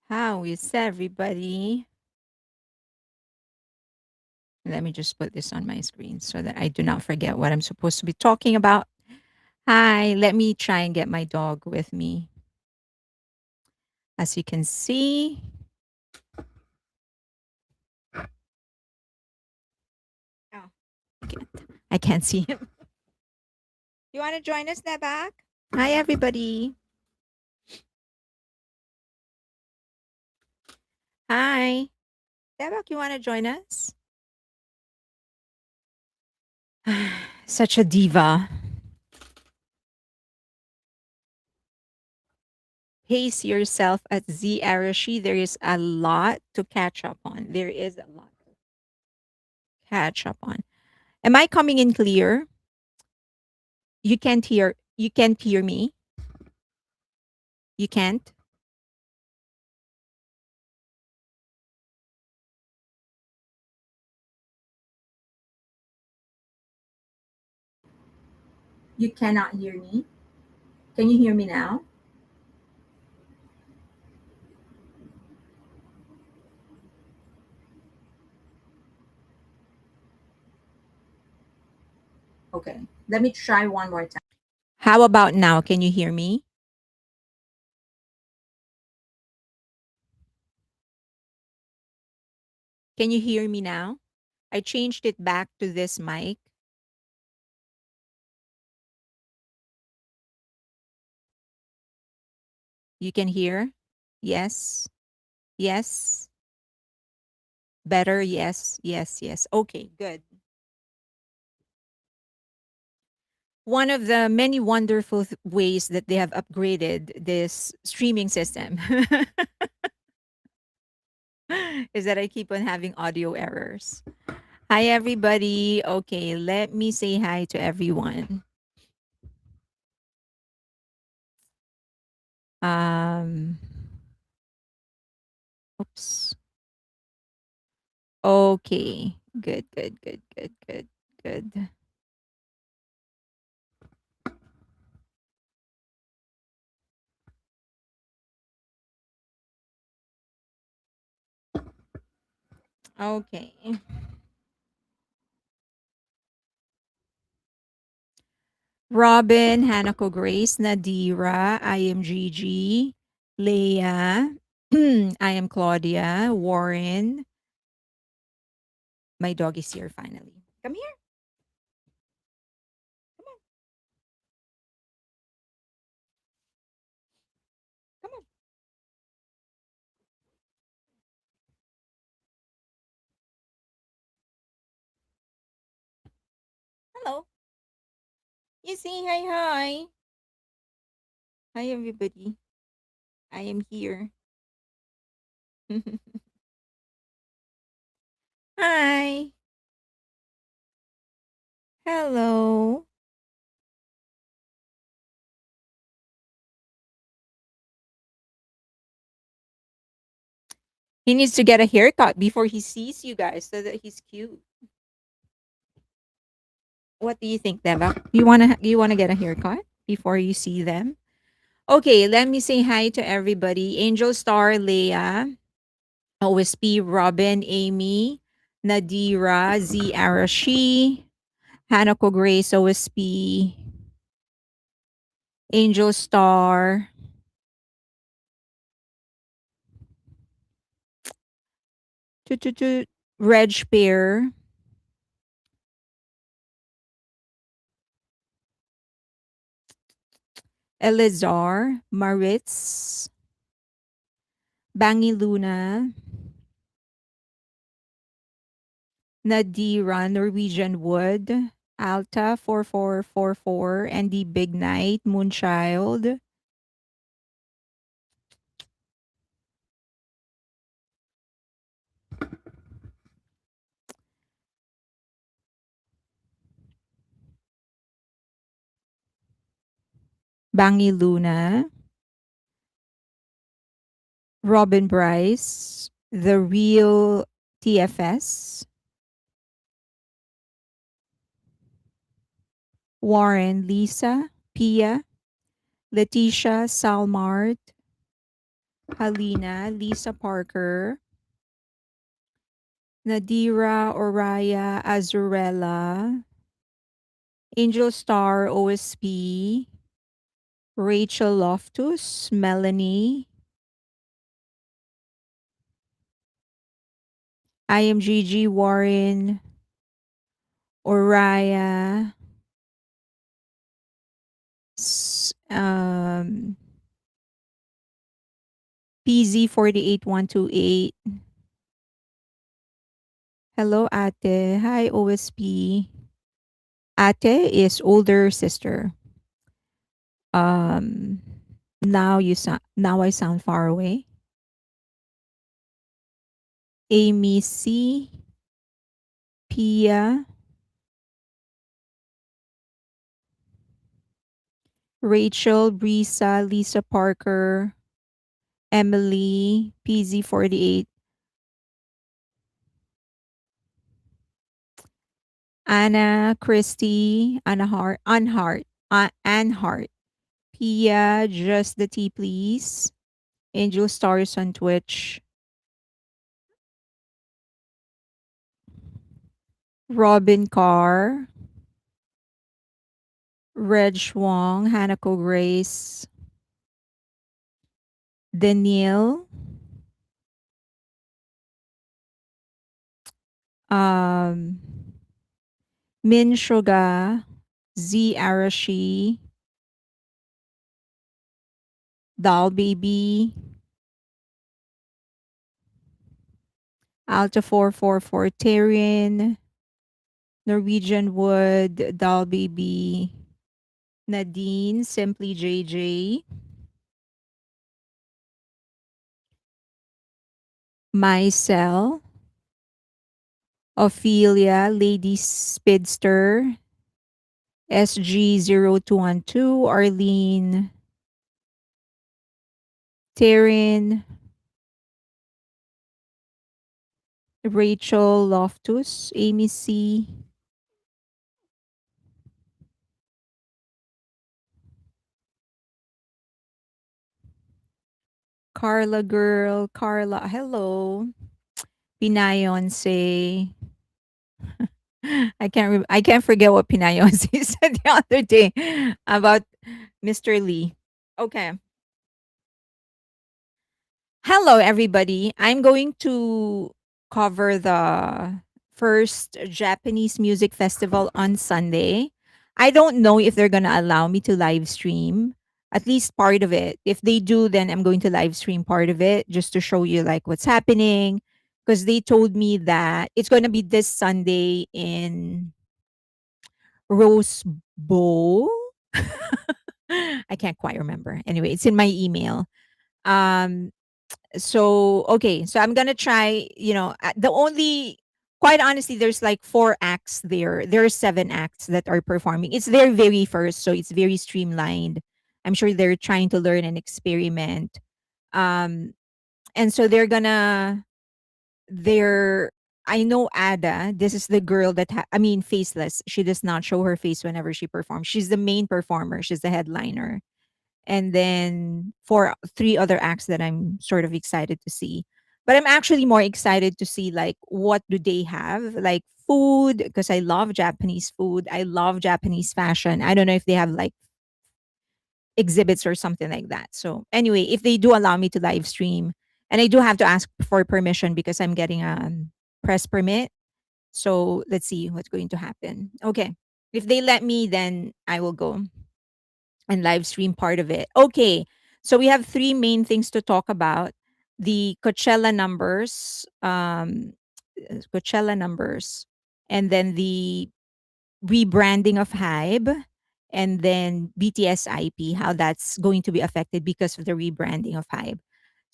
How is everybody? Let me just put this on my screen so that I do not forget what I'm supposed to be talking about. Hi, let me try and get my dog with me. As you can see, oh, I can't see him. You want to join us, Nebak? Hi, everybody. Hi. Nebak, you want to join us? Such a diva. Pace yourself at Z Arashi. There is a lot to catch up on. There is a lot to catch up on. Am I coming in clear? You can't hear me? You can't? You cannot hear me? Can you hear me now? Okay. Let me try one more time. How about now? Can you hear me? Can you hear me now? I changed it back to this mic. You can hear? Yes. Yes. Better? Yes. Yes. Yes. Okay, good. One of the many wonderful ways that they have upgraded this streaming system is that I keep on having audio errors. Hi, everybody. Okay, let me say hi to everyone. Um, oops. Okay, good, good, good, good, good, good. Okay. Robin, Hanako Grace, Nadira, I am Gigi, Leah, I am Claudia, Warren. My dog is here finally. Come here. Come on. Come on. Hello. You see, hi, hi. Hi, everybody. I am here. Hi. Hello. He needs to get a haircut before he sees you guys so that he's cute. What do you think, Deva? You wanna get a haircut before you see them? Okay, let me say hi to everybody. Angel Star, Leah, OSP, Robin, Amy, Nadira, Z Arashi, Hanako Grace, OSP, Angel Star, Reg Pair, Elizar, Maritz, Bangi Luna, Nadira, Norwegian Wood, Alta 4444, Andy Big Night, Moonchild, Bangi Luna, Robin Bryce, The Real TFS, Warren, Lisa, Pia, Letitia, Salmart, Halina, Lisa Parker, Nadira, Oraya, Azurella, Angel Star, OSP, Rachel Loftus, Melanie, I am Gigi Warren, Oraya, PZ48128. Hello, Ate. Hi, OSP. Ate is older sister. Um, now I sound far away. Amy C, Pia, Rachel, Brisa, Lisa Parker, Emily, PZ48, Anna, Christy, Ann Hart, Pia, Just the Tea Please, Angel Stars on Twitch, Robin Carr, Reg Wong, Hanako Grace, Danielle, um, Min Suga, Z Arashi, Doll Baby, Alta 444 Terran, Norwegian Wood, Doll Baby, Nadine, Simply JJ, Mycel, Ophelia, Lady Spidster, SG0212, Arlene, Taryn, Rachel Loftus, Amy C, Carla Girl, Carla, hello, Pinayonce. I can't forget what Pinayonce said the other day about Mr. Lee. Okay. Hello, everybody. I'm going to cover the first Japanese music festival on Sunday. I don't know if they're going to allow me to live stream at least part of it. If they do, then I'm going to live stream part of it just to show you like what's happening. Because they told me that it's going to be this Sunday in Rose Bowl. I can't quite remember. Anyway, it's in my email. Um, so okay, so I'm gonna try, the only, quite honestly, there's like 4 acts there are 7 acts that are performing. It's their very first, so it's very streamlined. I'm sure they're trying to learn and experiment. um and so they're I know Ada, this is the girl that I mean, faceless, she does not show her face whenever she performs. She's the main performer, she's the headliner. And then for 3 other acts that I'm sort of excited to see. But I'm actually more excited to see like what do they have, like food, because I love Japanese food. I love Japanese fashion. I don't know if they have like exhibits or something like that. So anyway, if they do allow me to live stream, and I do have to ask for permission because I'm getting a press permit. So let's see what's going to happen. Okay. If they let me, then I will go and live stream part of it. Okay. So we have 3 main things to talk about. The Coachella numbers, and then the rebranding of HYBE, and then BTS IP, how that's going to be affected because of the rebranding of HYBE.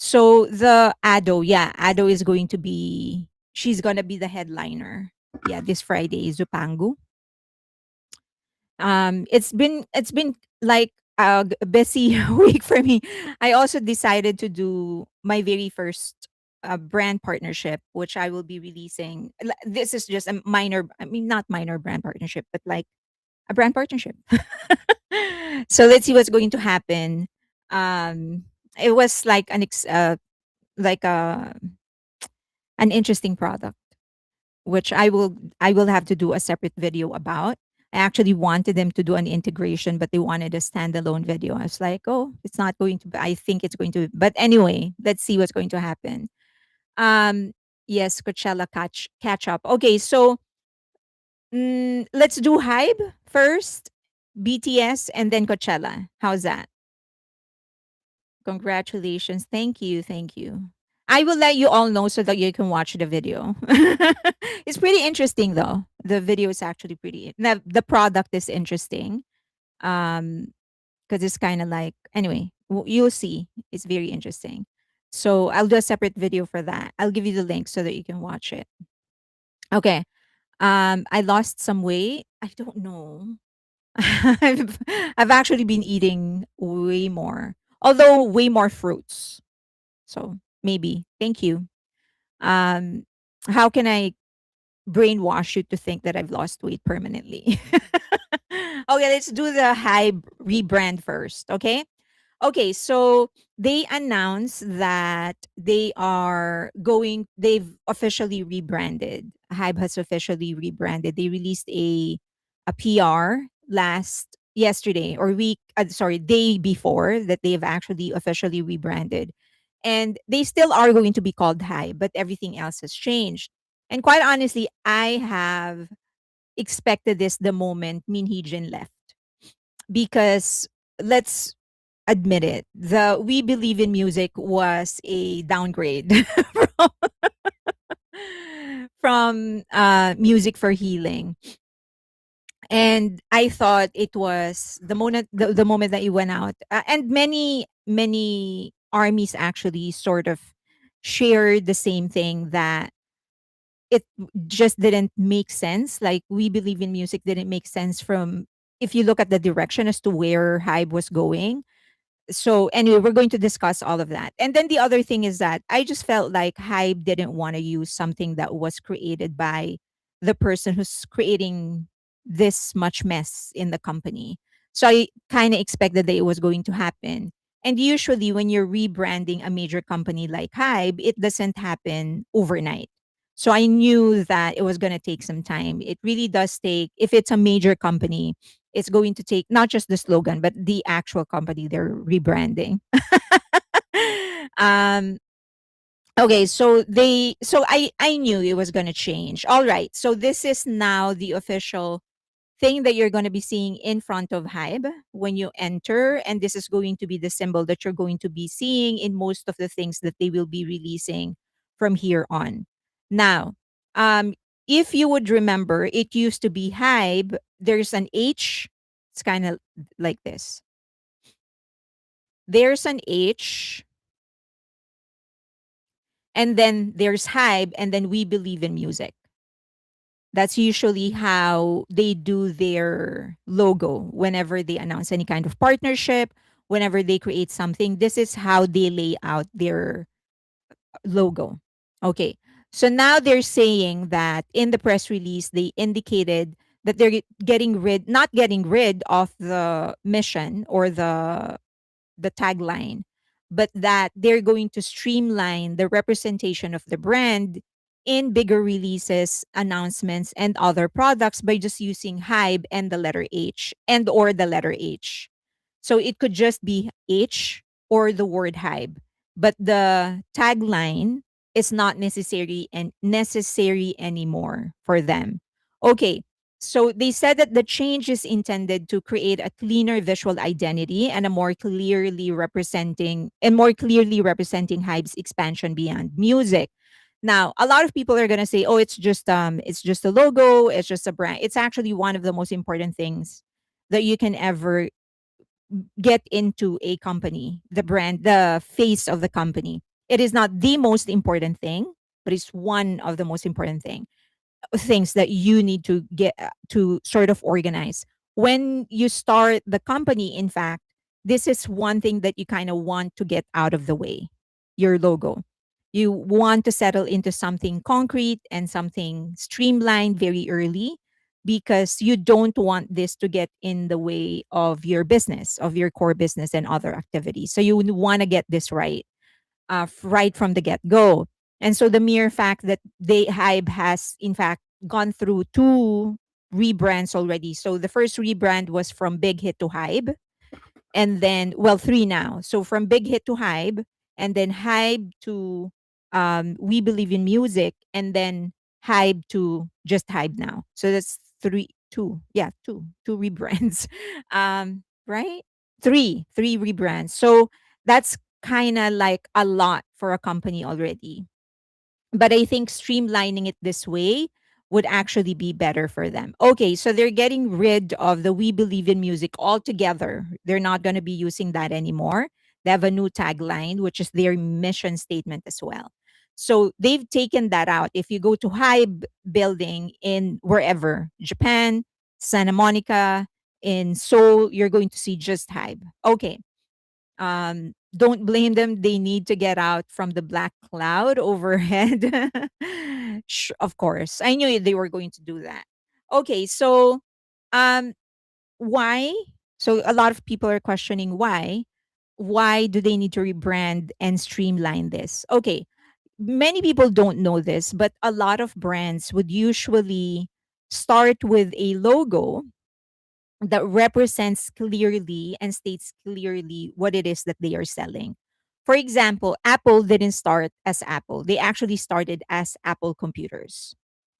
So the Ado, yeah, Ado is going to be, she's going to be the headliner. Yeah, this Friday, Zupangu. It's been like a busy week for me. I also decided to do my very first brand partnership, which I will be releasing. This is just a minor, I mean, not minor brand partnership, but like a brand partnership. So let's see what's going to happen. Um, It was like like a an interesting product, which I will have to do a separate video about. I actually wanted them to do an integration, but they wanted a standalone video. I was like, oh, it's not going to be, I think it's going to, but anyway, let's see what's going to happen. Um, yes, Coachella catch up. Okay, so let's do Hybe first, BTS, and then Coachella. How's that? Congratulations. Thank you. Thank you. I will let you all know so that you can watch the video. It's pretty interesting though. The video is actually pretty the product is interesting. Um because it's kind of like anyway, you'll see. It's very interesting. So I'll do a separate video for that. I'll give you the link so that you can watch it. Okay. I lost some weight. I don't know. I've I've actually been eating way more. Although way more fruits. So maybe. Thank you. Um, how can I brainwash you to think that I've lost weight permanently? Okay, let's do the high rebrand first. Okay, so they announced that they've officially rebranded. Hybe has officially rebranded. They released a PR yesterday or day before that they've actually officially rebranded. And they still are going to be called Hybe, but everything else has changed. And quite honestly, I have expected this the moment Min Hee Jin left because let's admit it, the We Believe in Music was a downgrade from, from Music for Healing. And I thought it was the moment that you went out, and many armies actually sort of shared the same thing, that it just didn't make sense. Like We Believe in Music didn't make sense from, if you look at the direction as to where Hybe was going. So anyway, we're going to discuss all of that. And then the other thing is that I just felt like Hybe didn't want to use something that was created by the person who's creating this much mess in the company. So I kind of expected that it was going to happen. And usually when you're rebranding a major company like Hybe, it doesn't happen overnight. So I knew that it was going to take some time. It really does take, if it's a major company, it's going to take not just the slogan, but the actual company they're rebranding. um, okay, so I knew it was going to change. All right, so this is now the official thing that you're going to be seeing in front of Hybe when you enter, and this is going to be the symbol that you're going to be seeing in most of the things that they will be releasing from here on. Now, um, if you would remember, it used to be Hybe. There's an H. It's kind of like this. There's an H, and then there's Hybe, and then We Believe in Music. That's usually how they do their logo whenever they announce any kind of partnership, whenever they create something. This is how they lay out their logo. Okay. So now they're saying that in the press release, they indicated that they're not getting rid of the mission or the tagline, but that they're going to streamline the representation of the brand in bigger releases, announcements, and other products by just using Hybe and the letter H or the letter H. So it could just be H or the word Hybe, but the tagline is not necessary anymore for them. Okay, so they said that the change is intended to create a cleaner visual identity and more clearly representing Hybe's expansion beyond music. Now, a lot of people are going to say, "Oh, it's just a logo, it's just a brand." It's actually one of the most important things that you can ever get into a company, the brand, the face of the company. It is not the most important thing, but it's one of the most important things that you need to get to sort of organize when you start the company. In fact, this is one thing that you kind of want to get out of the way: your logo. You want to settle into something concrete and something streamlined very early, because you don't want this to get in the way of your business, of your core business and other activities. So you want to get this right, right from the get go. And so the mere fact that Hybe has in fact gone through two rebrands already. So the first rebrand was from Big Hit to Hybe, and then, well, three now. So from Big Hit to Hybe, and then Hybe to We Believe in Music, and then Hybe to just Hybe now. So that's two rebrands, right? Three rebrands. So that's kind of like a lot for a company already. But I think streamlining it this way would actually be better for them. Okay, so they're getting rid of the We Believe in Music altogether. They're not going to be using that anymore. They have a new tagline, which is their mission statement as well. So they've taken that out. If you go to Hybe building in wherever, Japan, Santa Monica, in Seoul, you're going to see just Hybe. Okay, don't blame them. They need to get out from the black cloud overhead. Of course, I knew they were going to do that. Okay, so um, why? So a lot of people are questioning why. Why do they need to rebrand and streamline this? Okay, many people don't know this, but a lot of brands would usually start with a logo that represents clearly and states clearly what it is that they are selling. For example, Apple didn't start as Apple. They actually started as Apple Computers.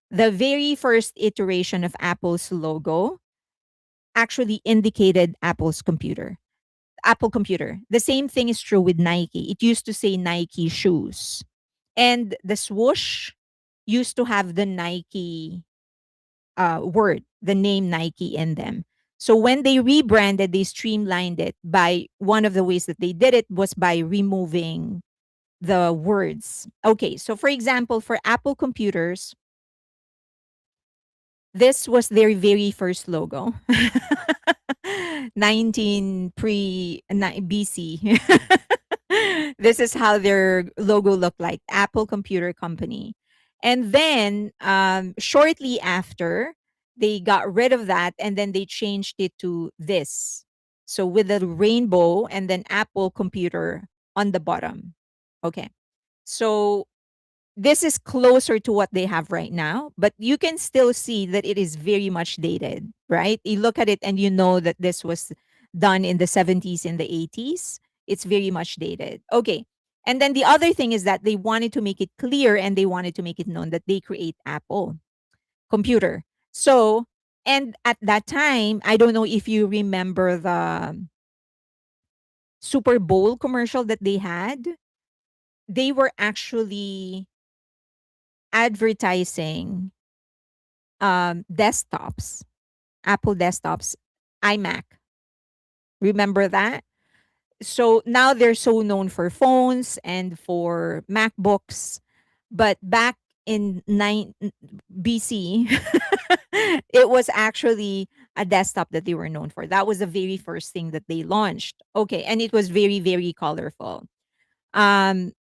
The very first iteration of Apple's logo actually indicated Apple Computer. The same thing is true with Nike. It used to say Nike shoes. And the swoosh used to have the Nike word, the name Nike in them. So when they rebranded, they streamlined it by one of the ways that they did it was by removing the words. Okay, so for example, for Apple computers, this was their very first logo. 19 BC. This is how their logo looked like, Apple Computer Company. And then shortly after, they got rid of that and then they changed it to this. So with a rainbow and then Apple Computer on the bottom. Okay. So this is closer to what they have right now, but you can still see that it is very much dated, right? You look at it and you know that this was done in the 70s and the 80s. It's very much dated. Okay. And then the other thing is that they wanted to make it clear and they wanted to make it known that they create Apple computer. So, and at that time, I don't know if you remember the Super Bowl commercial that they had. They were actually advertising desktops, Apple desktops, iMac. Remember that? So now they're so known for phones and for MacBooks, but back in BC, it was actually a desktop that they were known for. That was the very first thing that they launched. Okay, and it was very, very colorful. Um,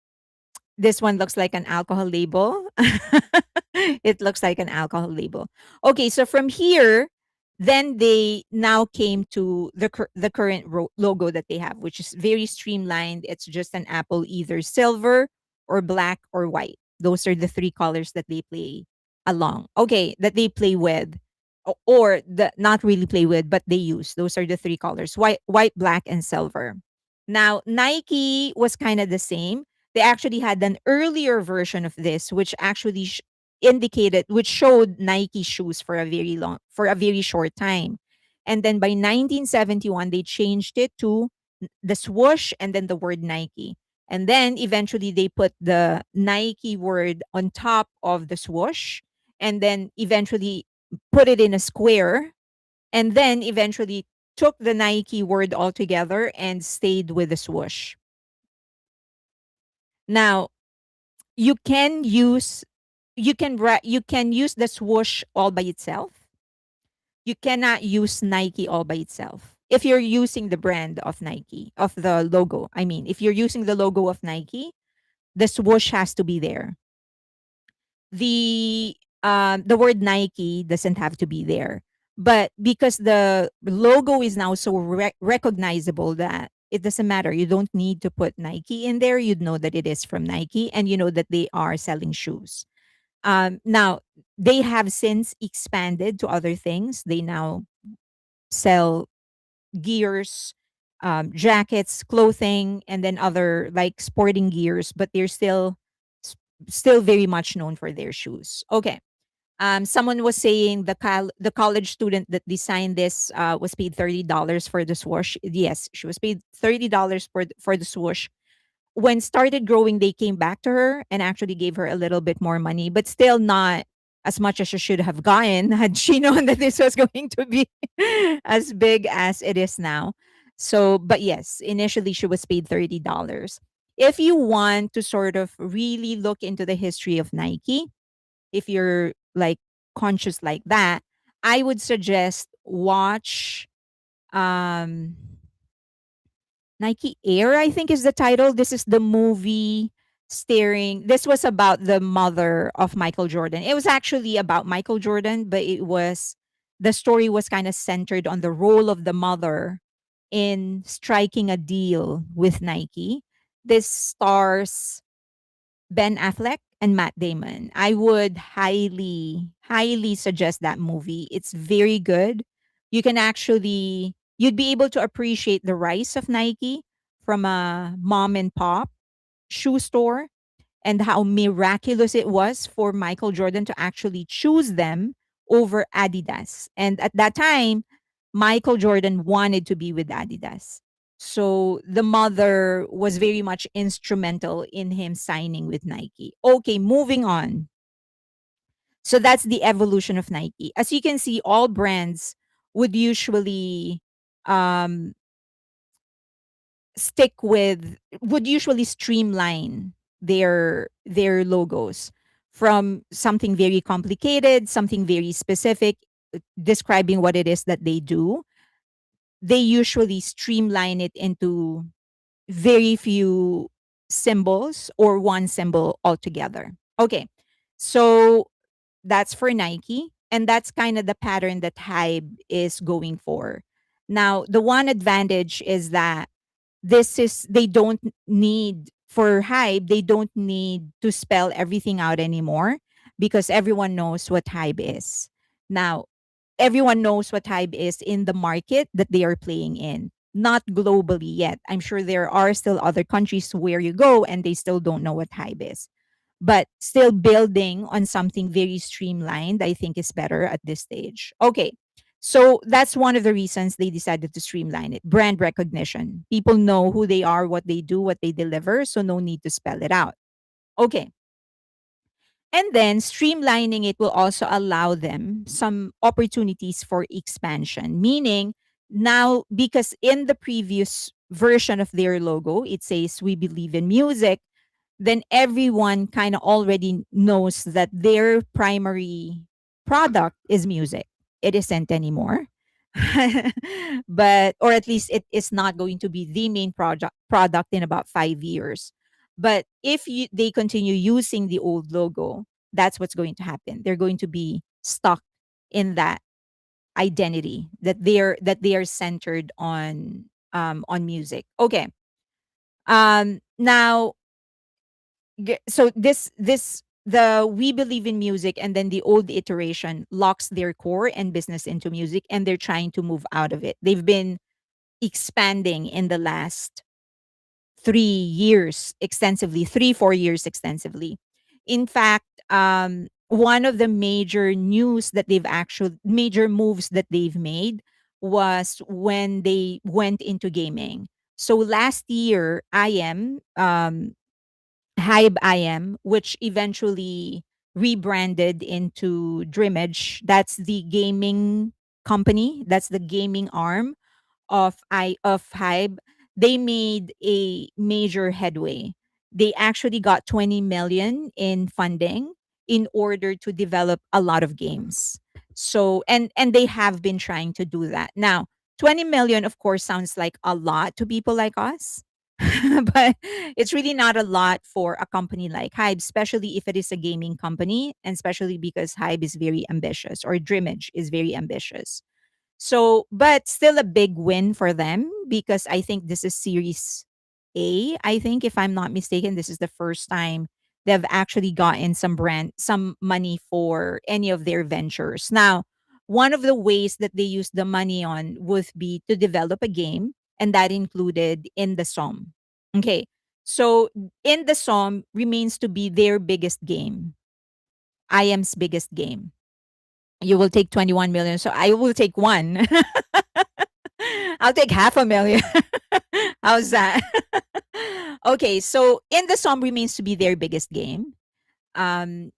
this one looks like an alcohol label. It looks like an alcohol label. Okay, so from here, then they now came to the current logo that they have, which is very streamlined. It's just an apple, either silver or black or white. Those are the three colors that they play along. Okay, that they play with, or the not really play with, but they use. Those are the three colors: white, black, and silver. Now Nike was kind of the same. They actually had an earlier version of this, which actually which showed Nike shoes for a very short time. And then by 1971, they changed it to the swoosh and then the word Nike. And then eventually they put the Nike word on top of the swoosh and then eventually put it in a square and then eventually took the Nike word altogether and stayed with the swoosh. Now, you can use you can use the swoosh all by itself. You cannot use Nike all by itself. If you're using the brand of Nike, of the logo, I mean, if you're using the logo of Nike, the swoosh has to be there. The the word Nike doesn't have to be there. But because the logo is now so recognizable that it doesn't matter. You don't need to put Nike in there. You'd know that it is from Nike and you know that they are selling shoes. Now, they have since expanded to other things. They now sell gears, jackets, clothing, and then other like sporting gears, but they're still very much known for their shoes. Okay. Someone was saying the college student that designed this was paid $30 for the swoosh. Yes, she was paid $30 for the swoosh. When started growing, they came back to her and actually gave her a little bit more money, but still not as much as she should have gotten had she known that this was going to be as big as it is now. So, but yes, initially she was paid $30. If you want to sort of really look into the history of Nike, if you're like conscious like that, I would suggest watch um Nike Air, I think is the title. This is the movie this was about the mother of Michael Jordan. It was actually about Michael Jordan, but the story was kind of centered on the role of the mother in striking a deal with Nike. This stars Ben Affleck and Matt Damon. I would highly, highly suggest that movie. It's very good. You'd be able to appreciate the rise of Nike from a mom and pop shoe store and how miraculous it was for Michael Jordan to actually choose them over Adidas. And at that time, Michael Jordan wanted to be with Adidas. So the mother was very much instrumental in him signing with Nike. Okay, moving on. So that's the evolution of Nike. As you can see, all brands would usually um, would usually streamline their logos from something very complicated, something very specific, describing what it is that they do. They usually streamline it into very few symbols or one symbol altogether. Okay. So that's for Nike. And that's kind of the pattern that Hybe is going for. Now, the one advantage is that they don't need for Hybe, they don't need to spell everything out anymore because everyone knows what Hybe is. Now, everyone knows what Hybe is in the market that they are playing in, not globally yet. I'm sure there are still other countries where you go and they still don't know what Hybe is. But still building on something very streamlined, I think is better at this stage. Okay. So that's one of the reasons they decided to streamline it. Brand recognition. People know who they are, what they do, what they deliver, so no need to spell it out. Okay. And then streamlining it will also allow them some opportunities for expansion, meaning now, because in the previous version of their logo, it says, "We believe in music," then everyone kind of already knows that their primary product is music. It isn't anymore. But or at least it is not going to be the main product in about 5 years. But if they continue using the old logo, that's what's going to happen. They're going to be stuck in that identity that they are centered on music. Okay. Now so this the "We believe in music" and then the old iteration locks their core and business into music, and they're trying to move out of it. They've been expanding in the last 3 years extensively, 3 4 years extensively. In fact, one of the major moves that they've made was when they went into gaming. So last year, IM, which eventually rebranded into Dreamage. That's the gaming company. That's the gaming arm of Hybe. They made a major headway. They actually got 20 million in funding in order to develop a lot of games. So and they have been trying to do that. Now, 20 million of course sounds like a lot to people like us, but it's really not a lot for a company like Hybe, especially if it is a gaming company, and especially because Hybe is very ambitious, or Dreamage is very ambitious. So, but still a big win for them, because I think this is Series A. I think, if I'm not mistaken, this is the first time they've actually gotten some money for any of their ventures. Now, one of the ways that they use the money on would be to develop a game, and that included In the Som. Okay. So, In the Som remains to be their biggest game, IM's biggest game. You will take 21 million. So I will take one. I'll take half a million. How's that? Okay, so In the Som remains to be their biggest game.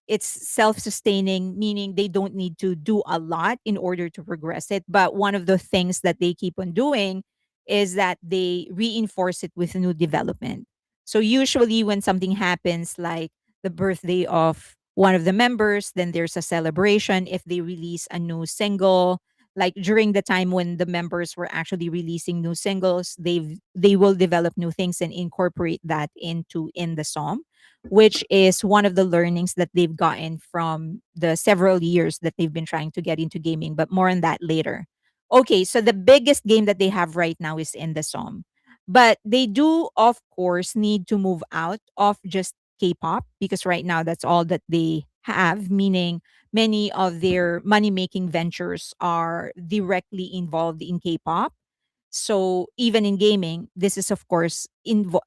It's self-sustaining, meaning they don't need to do a lot in order to progress it. But one of the things that they keep on doing is that they reinforce it with new development. So usually when something happens, like the birthday of one of the members, then there's a celebration if they release a new single. Like during the time when the members were actually releasing new singles, they will develop new things and incorporate that into In the Song, which is one of the learnings that they've gotten from the several years that they've been trying to get into gaming, but more on that later. Okay, so the biggest game that they have right now is In the Som. But they do, of course, need to move out of just K-pop, because right now that's all that they have, meaning many of their money making ventures are directly involved in K-pop. So even in gaming, this is, of course,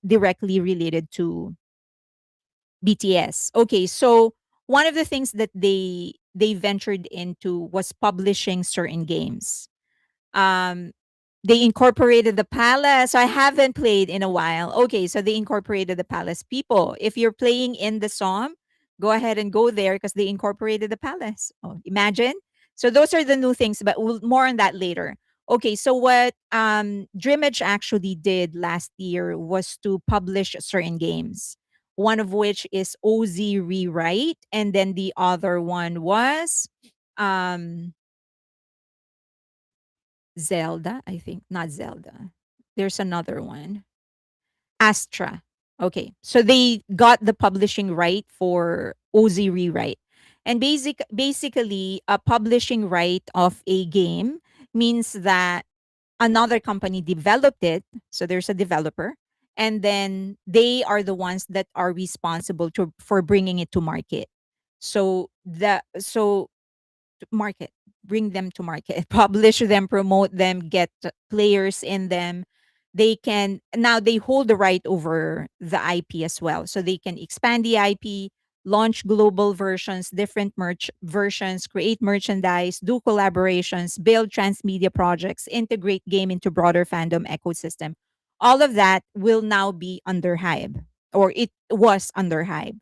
directly related to BTS. Okay, so one of the things that they ventured into was publishing certain games. Um, they incorporated the palace. So I haven't played in a while. Okay, so they incorporated the palace. People, if you're playing In the Song, go ahead and go there because they incorporated the palace. Oh, imagine. So those are the new things, but more on that later. Okay, so what Dreamage actually did last year was to publish certain games. One of which is OZ Rewrite, and then the other one was um Zelda, I think. Not Zelda. There's another one. Astra. Okay. So they got the publishing right for OZ Rewrite. And basically a publishing right of a game means that another company developed it. So there's a developer. And then they are the ones that are responsible for bringing it to market. So market, bring them to market, publish them, promote them, get players in them. They can now, they hold the right over the IP as well, so they can expand the IP, launch global versions, different merch versions, create merchandise, do collaborations, build transmedia projects, integrate game into broader fandom ecosystem. All of that will now be under Hybe, or it was under Hybe.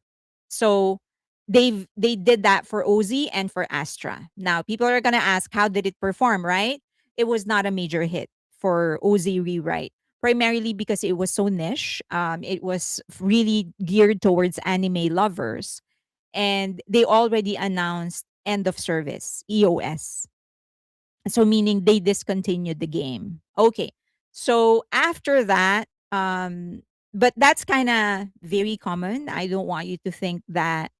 So they did that for OZ and for Astra. Now people are gonna ask, how did it perform, right? It was not a major hit for OZ Rewrite, primarily because it was so niche. It was really geared towards anime lovers, and they already announced end of service, EOS. So meaning they discontinued the game. Okay. So after that, but that's kind of very common. I don't want you to think that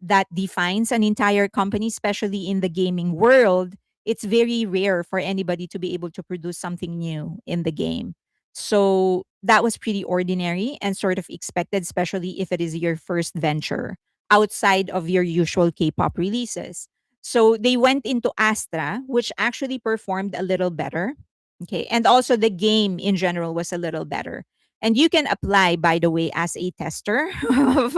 that defines an entire company, especially in the gaming world. It's very rare for anybody to be able to produce something new in the game. So that was pretty ordinary and sort of expected, especially if it is your first venture outside of your usual K-pop releases. So they went into Astra, which actually performed a little better. Okay. And also the game in general was a little better. And you can apply, by the way, as a tester of,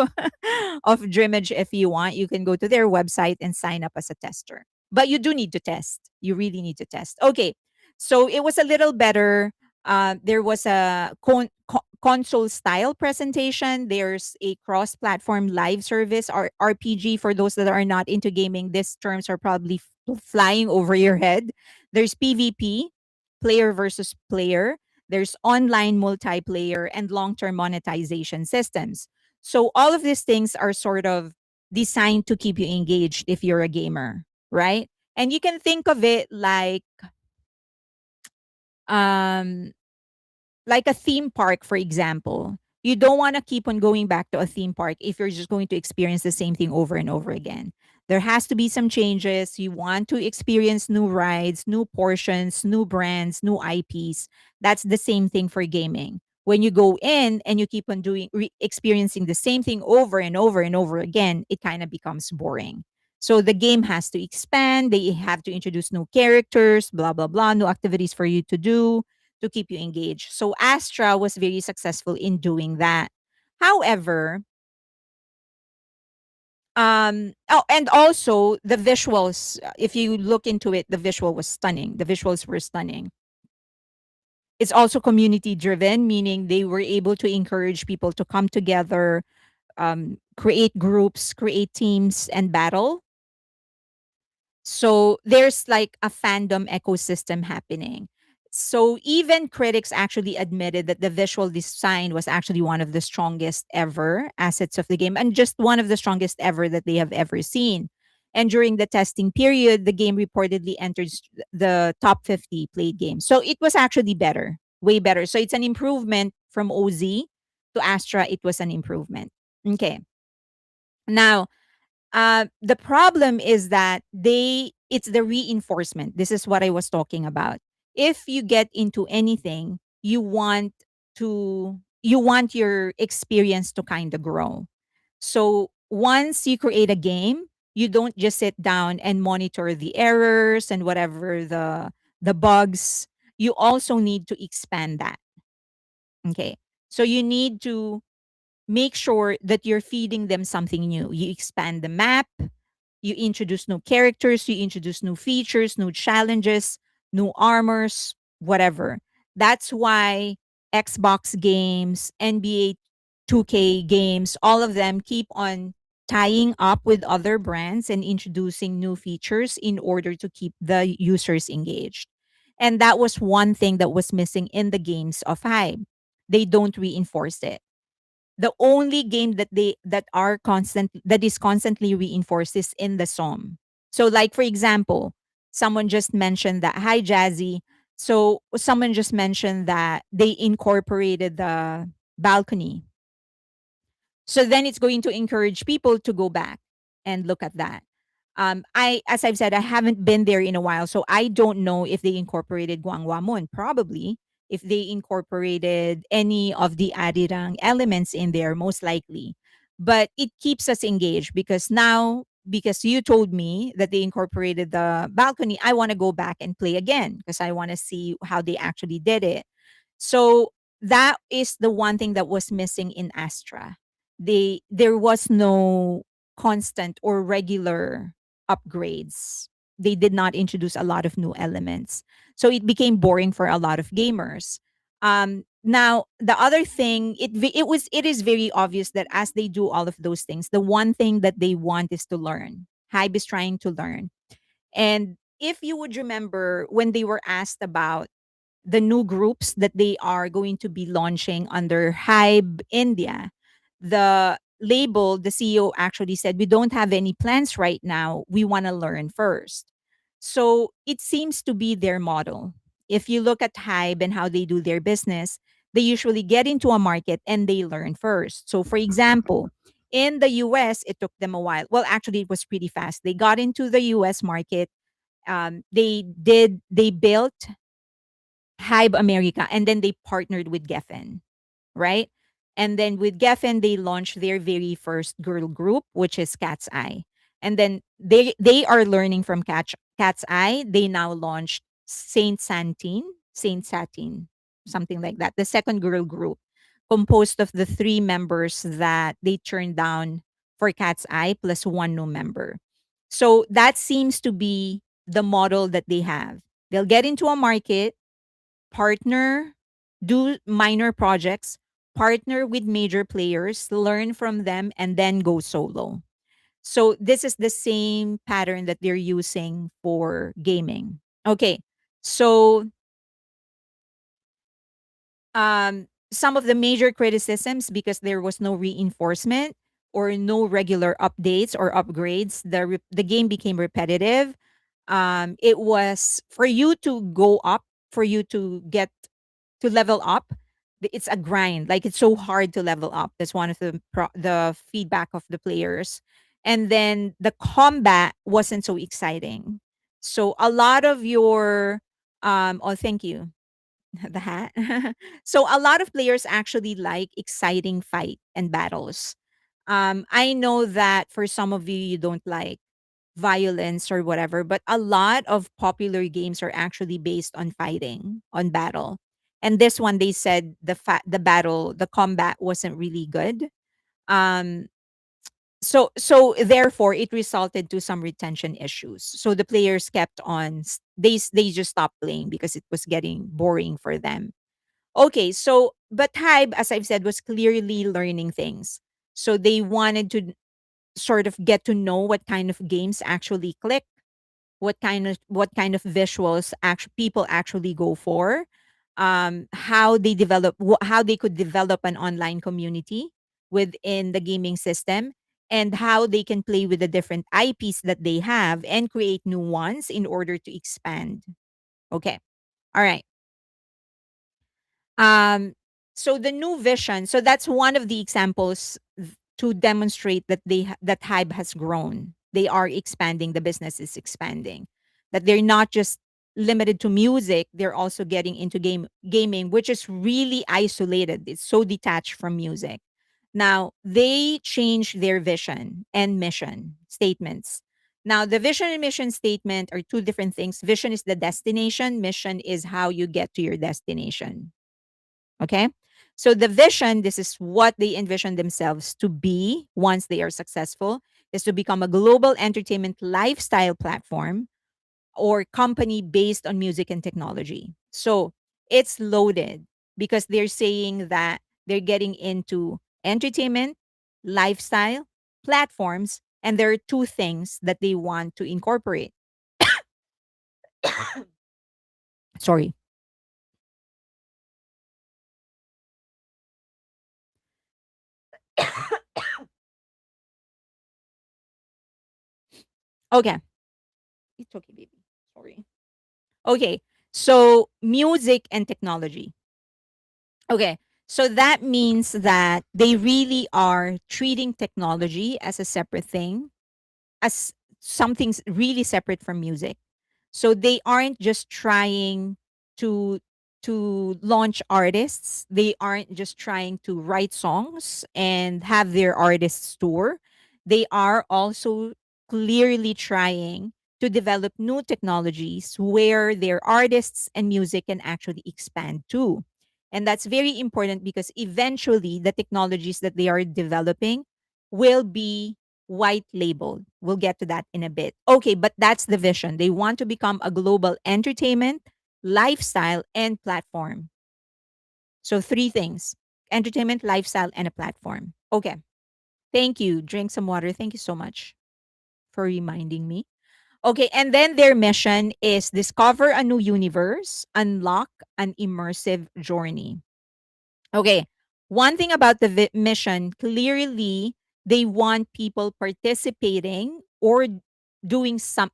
of Dreamage if you want. You can go to their website and sign up as a tester. But you do need to test. You really need to test. Okay. So it was a little better. There was a console style presentation. There's a cross platform live service, or RPG. For those that are not into gaming, these terms are probably flying over your head. There's PvP, player versus player. There's online multiplayer and long term monetization systems. So all of these things are sort of designed to keep you engaged if you're a gamer, right? And you can think of it like um like a theme park, for example. You don't want to keep on going back to a theme park if you're just going to experience the same thing over and over again. There has to be some changes. You want to experience new rides, new portions, new brands, new IPs. That's the same thing for gaming. When you go in and you keep on experiencing the same thing over and over and over again, it kind of becomes boring. So the game has to expand. They have to introduce new characters, blah blah blah, new activities for you to keep you engaged. So Astra was very successful in doing that. However, and also the visuals, if you look into it, the visual was stunning. The visuals were stunning. It's also community driven, meaning they were able to encourage people to come together, create groups, create teams, and battle. So there's like a fandom ecosystem happening. So even critics actually admitted that the visual design was actually one of the strongest ever assets of the game and just one of the strongest ever that they have ever seen. And during the testing period, the game reportedly entered the top 50 played games. So it was actually better, way better. So it's an improvement from OZ to Astra. It was an improvement. Okay. Now, the problem is that it's the reinforcement. This is what I was talking about. If you get into anything, you want your experience to kind of grow. So once you create a game, you don't just sit down and monitor the errors and whatever the bugs. You also need to expand that. Okay. So you need to make sure that you're feeding them something new. You expand the map, you introduce new characters, you introduce new features, new challenges, new armors, whatever. That's why Xbox games, NBA 2K games, all of them keep on tying up with other brands and introducing new features in order to keep the users engaged. And that was one thing that was missing in the games of Hype. They don't reinforce it. The only game that is constantly reinforced is in the SOM. So like for example, someone just mentioned that hi Jazzy. So someone just mentioned that they incorporated the balcony. So then it's going to encourage people to go back and look at that. As I've said, I haven't been there in a while, so I don't know if they incorporated Guangwamun. Probably, if they incorporated any of the Arirang elements in there, most likely. But it keeps us engaged because now, because you told me that they incorporated the balcony, I want to go back and play again because I want to see how they actually did it. So that is the one thing that was missing in Astra. There was no constant or regular upgrades. They did not introduce a lot of new elements. So it became boring for a lot of gamers. Now the other thing, it is very obvious that as they do all of those things, the one thing that they want is to learn. Hybe is trying to learn. And if you would remember when they were asked about the new groups that they are going to be launching under Hybe India, the label, the CEO actually said, we don't have any plans right now. We want to learn first. So it seems to be their model. If you look at Hybe and how they do their business, they usually get into a market and they learn first. So, for example, in the US, it took them a while. Well, actually, it was pretty fast. They got into the US market. They built Hybe America, and then they partnered with Geffen, right? And then with Geffen, they launched their very first girl group, which is Cat's Eye. And then they are learning from Cat's Eye. They now launched Saint Satin, something like that. The second girl group, composed of the three members that they turned down for Cat's Eye plus one new member. So that seems to be the model that they have. They'll get into a market, partner, do minor projects, partner with major players, learn from them, and then go solo. So this is the same pattern that they're using for gaming. Okay. So some of the major criticisms, because there was no reinforcement or no regular updates or upgrades, the game became repetitive. It was for you to go up, for you to get to level up, it's a grind. Like it's so hard to level up. That's one of the feedback of the players. And then the combat wasn't so exciting. So a lot of your oh, thank you. The hat. So a lot of players actually like exciting fight and battles. I know that for some of you, you don't like violence or whatever, but a lot of popular games are actually based on fighting, on battle. And this one, they said the battle, the combat wasn't really good. Um, so therefore, it resulted to some retention issues. So the players kept on they just stopped playing because it was getting boring for them. Okay, so but Hybe, as I've said, was clearly learning things. So they wanted to sort of get to know what kind of games actually click, what kind of visuals people actually go for, how they how they could develop an online community within the gaming system, and how they can play with the different IPs that they have and create new ones in order to expand. Okay, all right. Um, so the new vision, so that's one of the examples to demonstrate that that Hybe has grown. They are expanding, the business is expanding. That they're not just limited to music, they're also getting into gaming, which is really isolated. It's so detached from music. Now, they change their vision and mission statements. Now, the vision and mission statement are two different things. Vision is the destination, mission is how you get to your destination. Okay. So the vision, this is what they envision themselves to be once they are successful, is to become a global entertainment lifestyle platform or company based on music and technology. So it's loaded because they're saying that they're getting into entertainment, lifestyle, platforms, and there are two things that they want to incorporate. Sorry. Okay. It's okay, baby. Sorry. Okay. So music and technology. Okay. So that means that they really are treating technology as a separate thing, as something really separate from music. So they aren't just trying to launch artists. They aren't just trying to write songs and have their artists tour. They are also clearly trying to develop new technologies where their artists and music can actually expand too. And that's very important because eventually the technologies that they are developing will be white labeled. We'll get to that in a bit. Okay, but that's the vision. They want to become a global entertainment, lifestyle, and platform. So three things: entertainment, lifestyle, and a platform. Okay. Thank you. Drink some water. Thank you so much for reminding me. Okay, and then their mission is discover a new universe, unlock an immersive journey. Okay. One thing about the mission, clearly they want people participating or doing something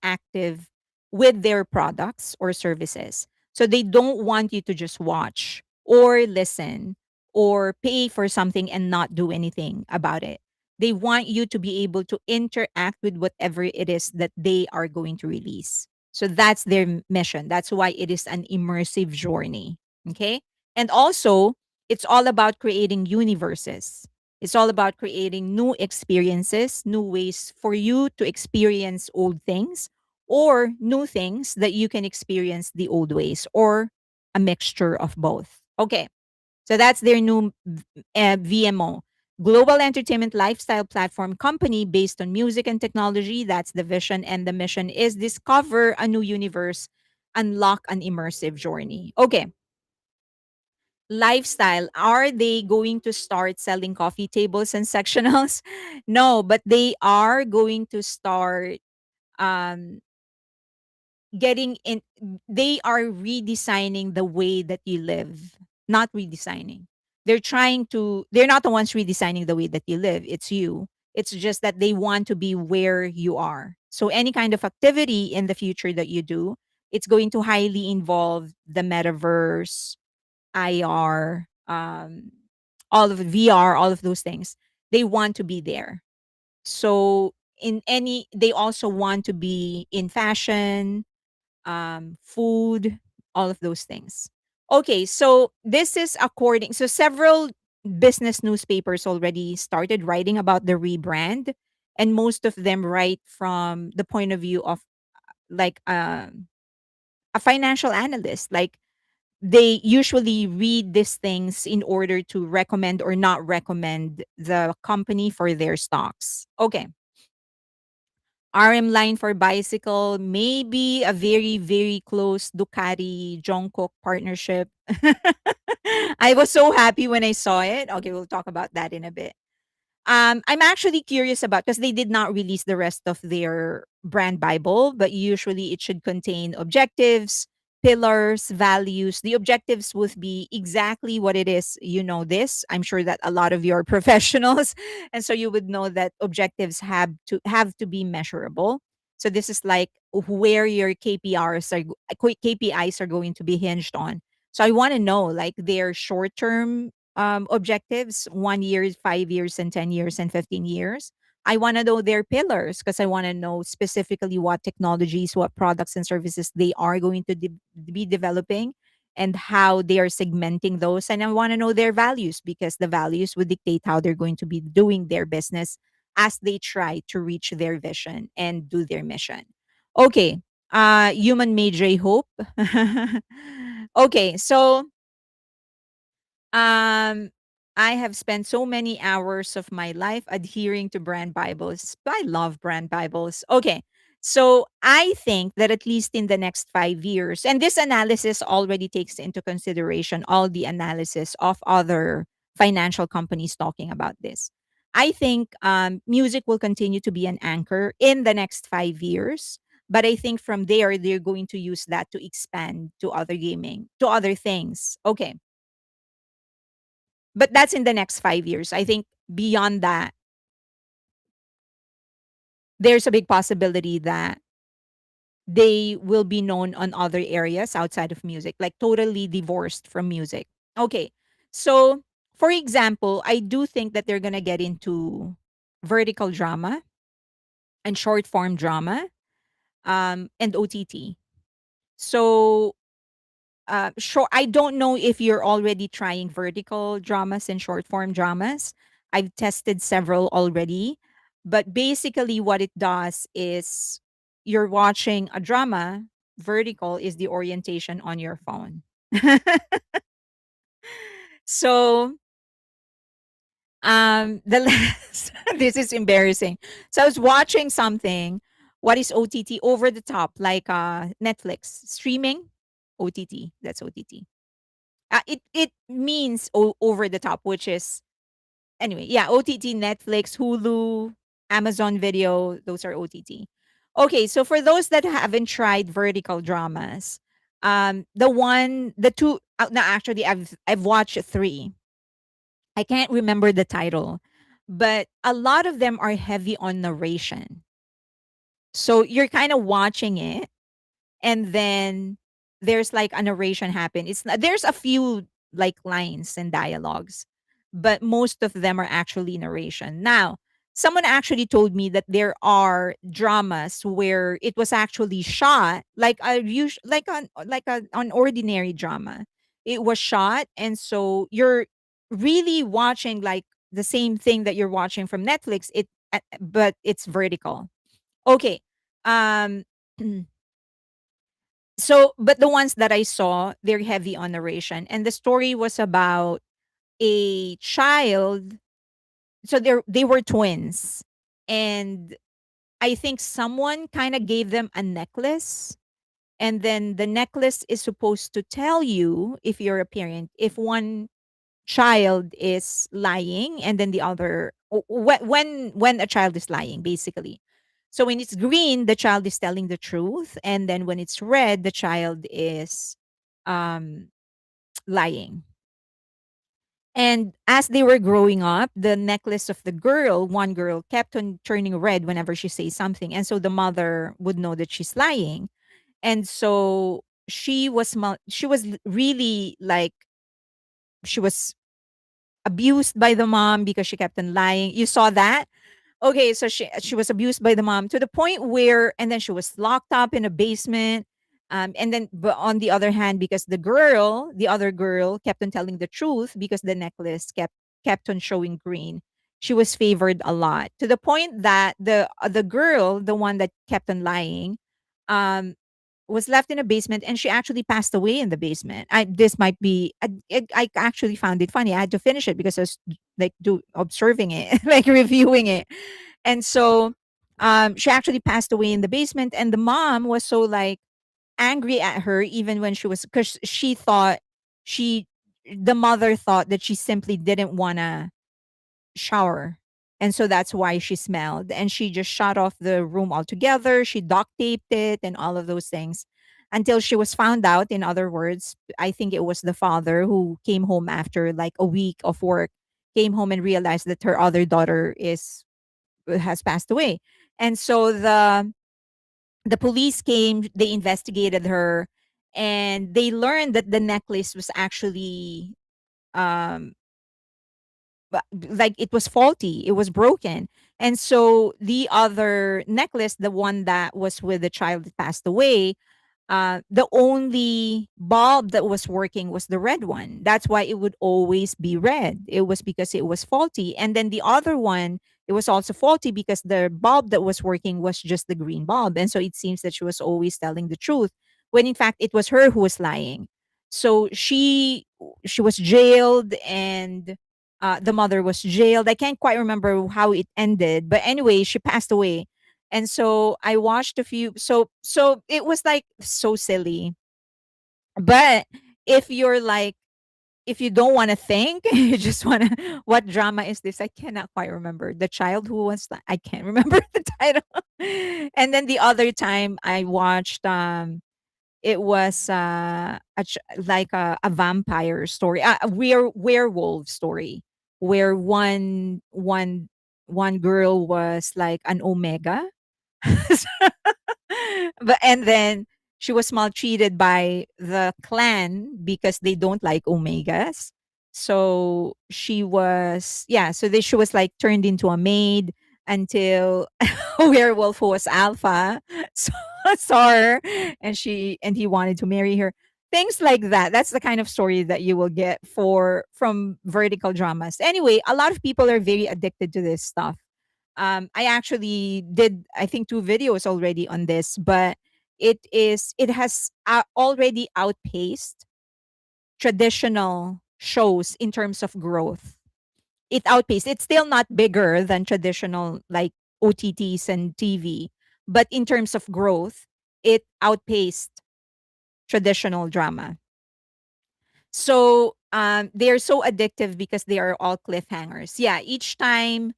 active with their products or services. So they don't want you to just watch or listen or pay for something and not do anything about it. They want you to be able to interact with whatever it is that they are going to release. So that's their mission. That's why it is an immersive journey. Okay. And also, it's all about creating universes. It's all about creating new experiences, new ways for you to experience old things, or new things that you can experience the old ways, or a mixture of both. Okay. So that's their new VMO, Global Entertainment Lifestyle Platform Company based on music and technology. That's the vision. And the mission is discover a new universe, unlock an immersive journey. Okay. Lifestyle, are they going to start selling coffee tables and sectionals? No, but they are going to start um getting in. They are redesigning the way that you live, not redesigning. They're not the ones redesigning the way that you live, it's you. It's just that they want to be where you are. So any kind of activity in the future that you do, it's going to highly involve the metaverse, IR, all of VR, all of those things. They want to be there. So they also want to be in fashion, food, all of those things. Okay, so this is so several business newspapers already started writing about the rebrand, and most of them write from the point of view of like a financial analyst. Like they usually read these things in order to recommend or not recommend the company for their stocks. Okay. RM line for bicycle, maybe a very, very close Ducati Jungkook partnership. I was so happy when I saw it. Okay, we'll talk about that in a bit. I'm actually curious about because they did not release the rest of their brand Bible, but usually it should contain objectives, pillars, values. The objectives would be exactly what it is. You know this. I'm sure that a lot of you are professionals, and so you would know that objectives have to be measurable. So this is like where your KPIs are going to be hinged on. So I want to know like their short term objectives 1 year, 5 years, and 10 years, and 15 years. I want to know their pillars because I want to know specifically what technologies, what products and services they are going to be developing and how they are segmenting those. And I want to know their values because the values would dictate how they're going to be doing their business as they try to reach their vision and do their mission. Okay. Human made J Hope. Okay. So um, I have spent so many hours of my life adhering to brand Bibles. I love brand Bibles. Okay. So I think that at least in the next 5 years, and this analysis already takes into consideration all the analysis of other financial companies talking about this. I think music will continue to be an anchor in the next 5 years. But I think from there, they're going to use that to expand to other gaming, to other things. Okay, but that's in the next 5 years. I think beyond that, there's a big possibility that they will be known on other areas outside of music, like totally divorced from music. Okay. So, for example, I do think that they're going to get into vertical drama and short form drama and OTT. So, sure, I don't know if you're already trying vertical dramas and short form dramas. I've tested several already, but basically what it does is you're watching a drama. Vertical is the orientation on your phone. So the last this is embarrassing. So I was watching something. What is OTT? Over the top, like Netflix streaming. OTT. That's OTT. It means over the top, which is anyway, yeah, OTT, Netflix, Hulu, Amazon Video, those are OTT. Okay, so for those that haven't tried vertical dramas, the two, no, actually, I've watched three. I can't remember the title, but a lot of them are heavy on narration. So you're kind of watching it and then there's like a narration happen. There's a few like lines and dialogues, but most of them are actually narration. Now, someone actually told me that there are dramas where it was actually shot like an ordinary drama. It was shot, and so you're really watching like the same thing that you're watching from Netflix. But it's vertical. Okay. Um. So, but the ones that I saw, they're heavy on narration. And the story was about a child. So they were twins. And I think someone kind of gave them a necklace. And then the necklace is supposed to tell you, if you're a parent, if one child is lying and then the other when a child is lying, basically. So when it's green, the child is telling the truth, and then when it's red, the child is um lying. And as they were growing up, the necklace of one girl, kept on turning red whenever she says something, and so the mother would know that she's lying. And so she was really like she was abused by the mom because she kept on lying. You saw that? Okay, so she was abused by the mom to the point where, and then she was locked up in a basement. And then, but on the other hand, because the other girl, kept on telling the truth because the necklace kept on showing green, she was favored a lot to the point that the girl, the one that kept on lying, um, was left in a basement, and she actually passed away in the basement. This might be I actually found it funny. I had to finish it because I was like do observing it, like reviewing it. And so she actually passed away in the basement, and the mom was so like angry at her even when she was, because she thought she the mother thought that she simply didn't want to shower. And so that's why she smelled. And she just shut off the room altogether. She duct taped it and all of those things until she was found out. In other words, I think it was the father who came home after like a week of work, came home and realized that her other daughter is has passed away. And so the police came, they investigated her, and they learned that the necklace was actually um like it was faulty, it was broken. And so the other necklace, the one that was with the child that passed away, the only bulb that was working was the red one. That's why it would always be red. It was because it was faulty. And then the other one, it was also faulty because the bulb that was working was just the green bulb. And so it seems that she was always telling the truth when in fact it was her who was lying. So she was jailed, and the mother was jailed. I can't quite remember how it ended, but anyway, she passed away. And so I watched a few, so it was like so silly. But if you're like, if you don't want to think, you just want to, what drama is this? I cannot quite remember. The child who was, I can't remember the title. And then the other time I watched, it was like a vampire story, a werewolf story, where one girl was like an omega. But and then she was maltreated by the clan because they don't like omegas. So she was, yeah, so she was like turned into a maid until a werewolf who was alpha saw, saw her, and he wanted to marry her. Things like that. That's the kind of story that you will get for from vertical dramas. Anyway, a lot of people are very addicted to this stuff. I actually did, I think, two videos already on this, but it has already outpaced traditional shows in terms of growth. It outpaced. It's still not bigger than traditional like OTTs and TV, but in terms of growth, it outpaced traditional drama. So they're so addictive because they are all cliffhangers. Yeah, each time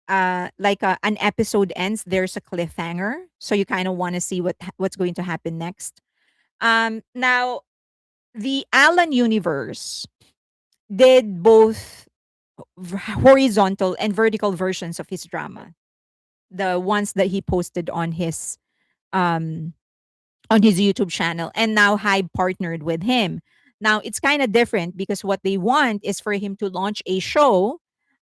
like an episode ends, there's a cliffhanger, so you kind of want to see what's going to happen next. Now the Alan universe did both horizontal and vertical versions of his drama, the ones that he posted um on his YouTube channel, and now Hybe partnered with him. Now it's kind of different because what they want is for him to launch a show,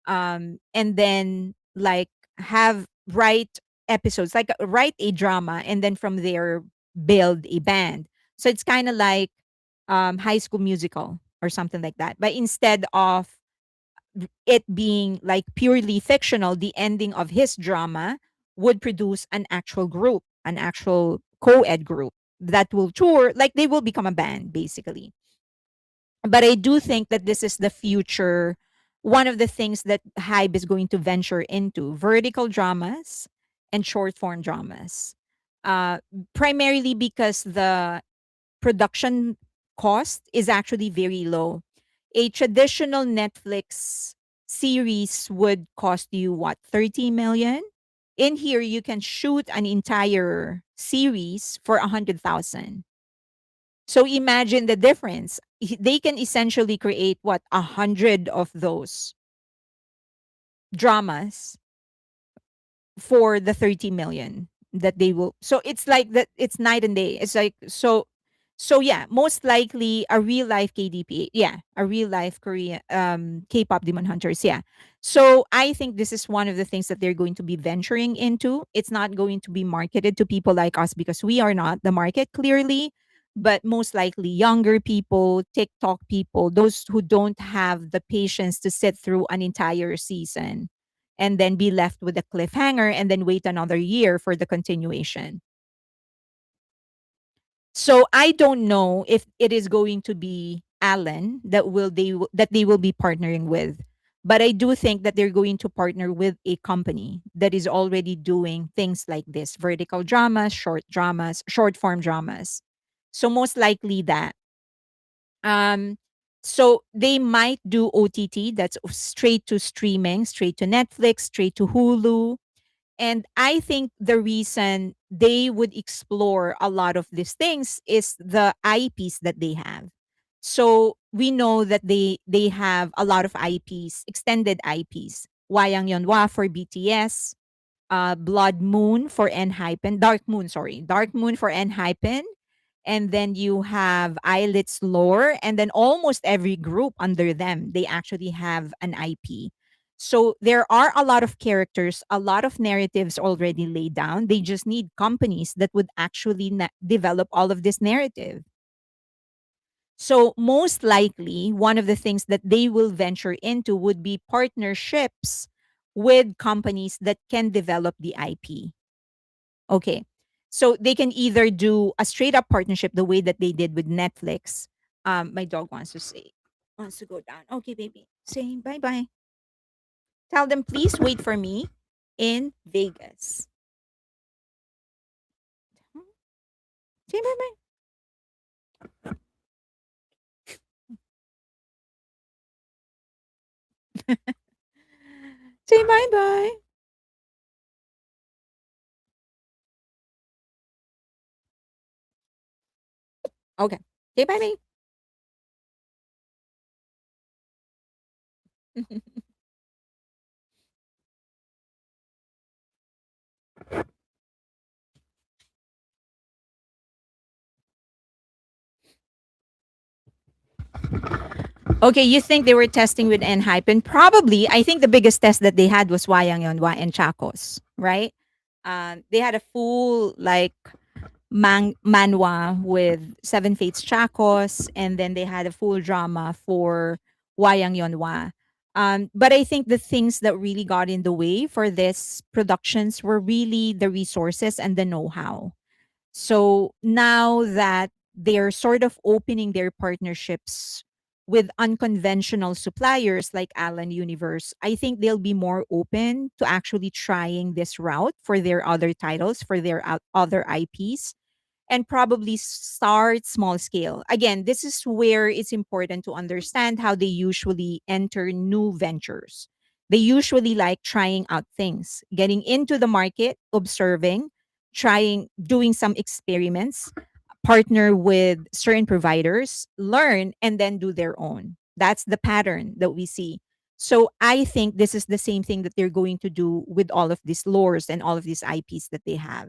and then like have write episodes, like write a drama, and then from there build a band. So it's kind of like High School Musical or something like that, but instead of it being like purely fictional, the ending of his drama would produce an actual group, an actual co-ed group that will tour, like they will become a band basically. But I do think that this is the future. One of the things that Hybe is going to venture into vertical dramas and short form dramas, uh, primarily because the production cost is actually very low. A traditional Netflix series would cost you what, 30 million? In here, you can shoot an entire series for 100,000. So imagine the difference. They can essentially create what, 100 of those dramas for the 30 million that they will. So it's like that. It's night and day. It's like so. So yeah, most likely a real life KDP. Yeah, a real life Korean K-pop Demon Hunters. Yeah. So I think this is one of the things that they're going to be venturing into. It's not going to be marketed to people like us because we are not the market clearly, but most likely younger people, TikTok people, those who don't have the patience to sit through an entire season and then be left with a cliffhanger and then wait another year for the continuation. So I don't know if it is going to be Allen that they will be partnering with. But I do think that they're going to partner with a company that is already doing things like this: vertical dramas, short form dramas. So most likely that. Um so they might do OTT, that's straight to streaming, straight to Netflix, straight to Hulu, and I think the reason they would explore a lot of these things is the IPs that they have. So we know that they have a lot of IPs, extended IPs. Wayang Yonhwa for BTS, Blood Moon for ENHYPEN, Dark Moon, sorry, Dark Moon for ENHYPEN, and then you have ILLIT's lore, and then almost every group under them, they actually have an IP. So there are a lot of characters, a lot of narratives already laid down. They just need companies that would actually develop all of this narrative. So most likely, one of the things that they will venture into would be partnerships with companies that can develop the IP. Okay. So they can either do a straight up partnership the way that they did with Netflix. My dog wants to go down. Okay, baby. Saying bye bye. Tell them please wait for me in Vegas. Say bye bye. Say bye bye. Okay. Say bye bye. Okay, you think they were testing with ENHYPEN? Probably. I think the biggest test that they had was Wayang Yonhwa and Chacos, right? They had a full like manhwa with Seven Fates Chacos, and then they had a full drama for Wayang Yonhwa. But I think the things that really got in the way for this productions were really the resources and the know-how. So now that they're sort of opening their partnerships with unconventional suppliers like Alan Universe, I think they'll be more open to actually trying this route for their other titles, for their other IPs, and probably start small scale. Again, this is where it's important to understand how they usually enter new ventures. They usually like trying out things, getting into the market, observing, trying, doing some experiments, partner with certain providers, learn, and then do their own. That's the pattern that we see. So I think this is the same thing that they're going to do with all of these lores and all of these IPs that they have.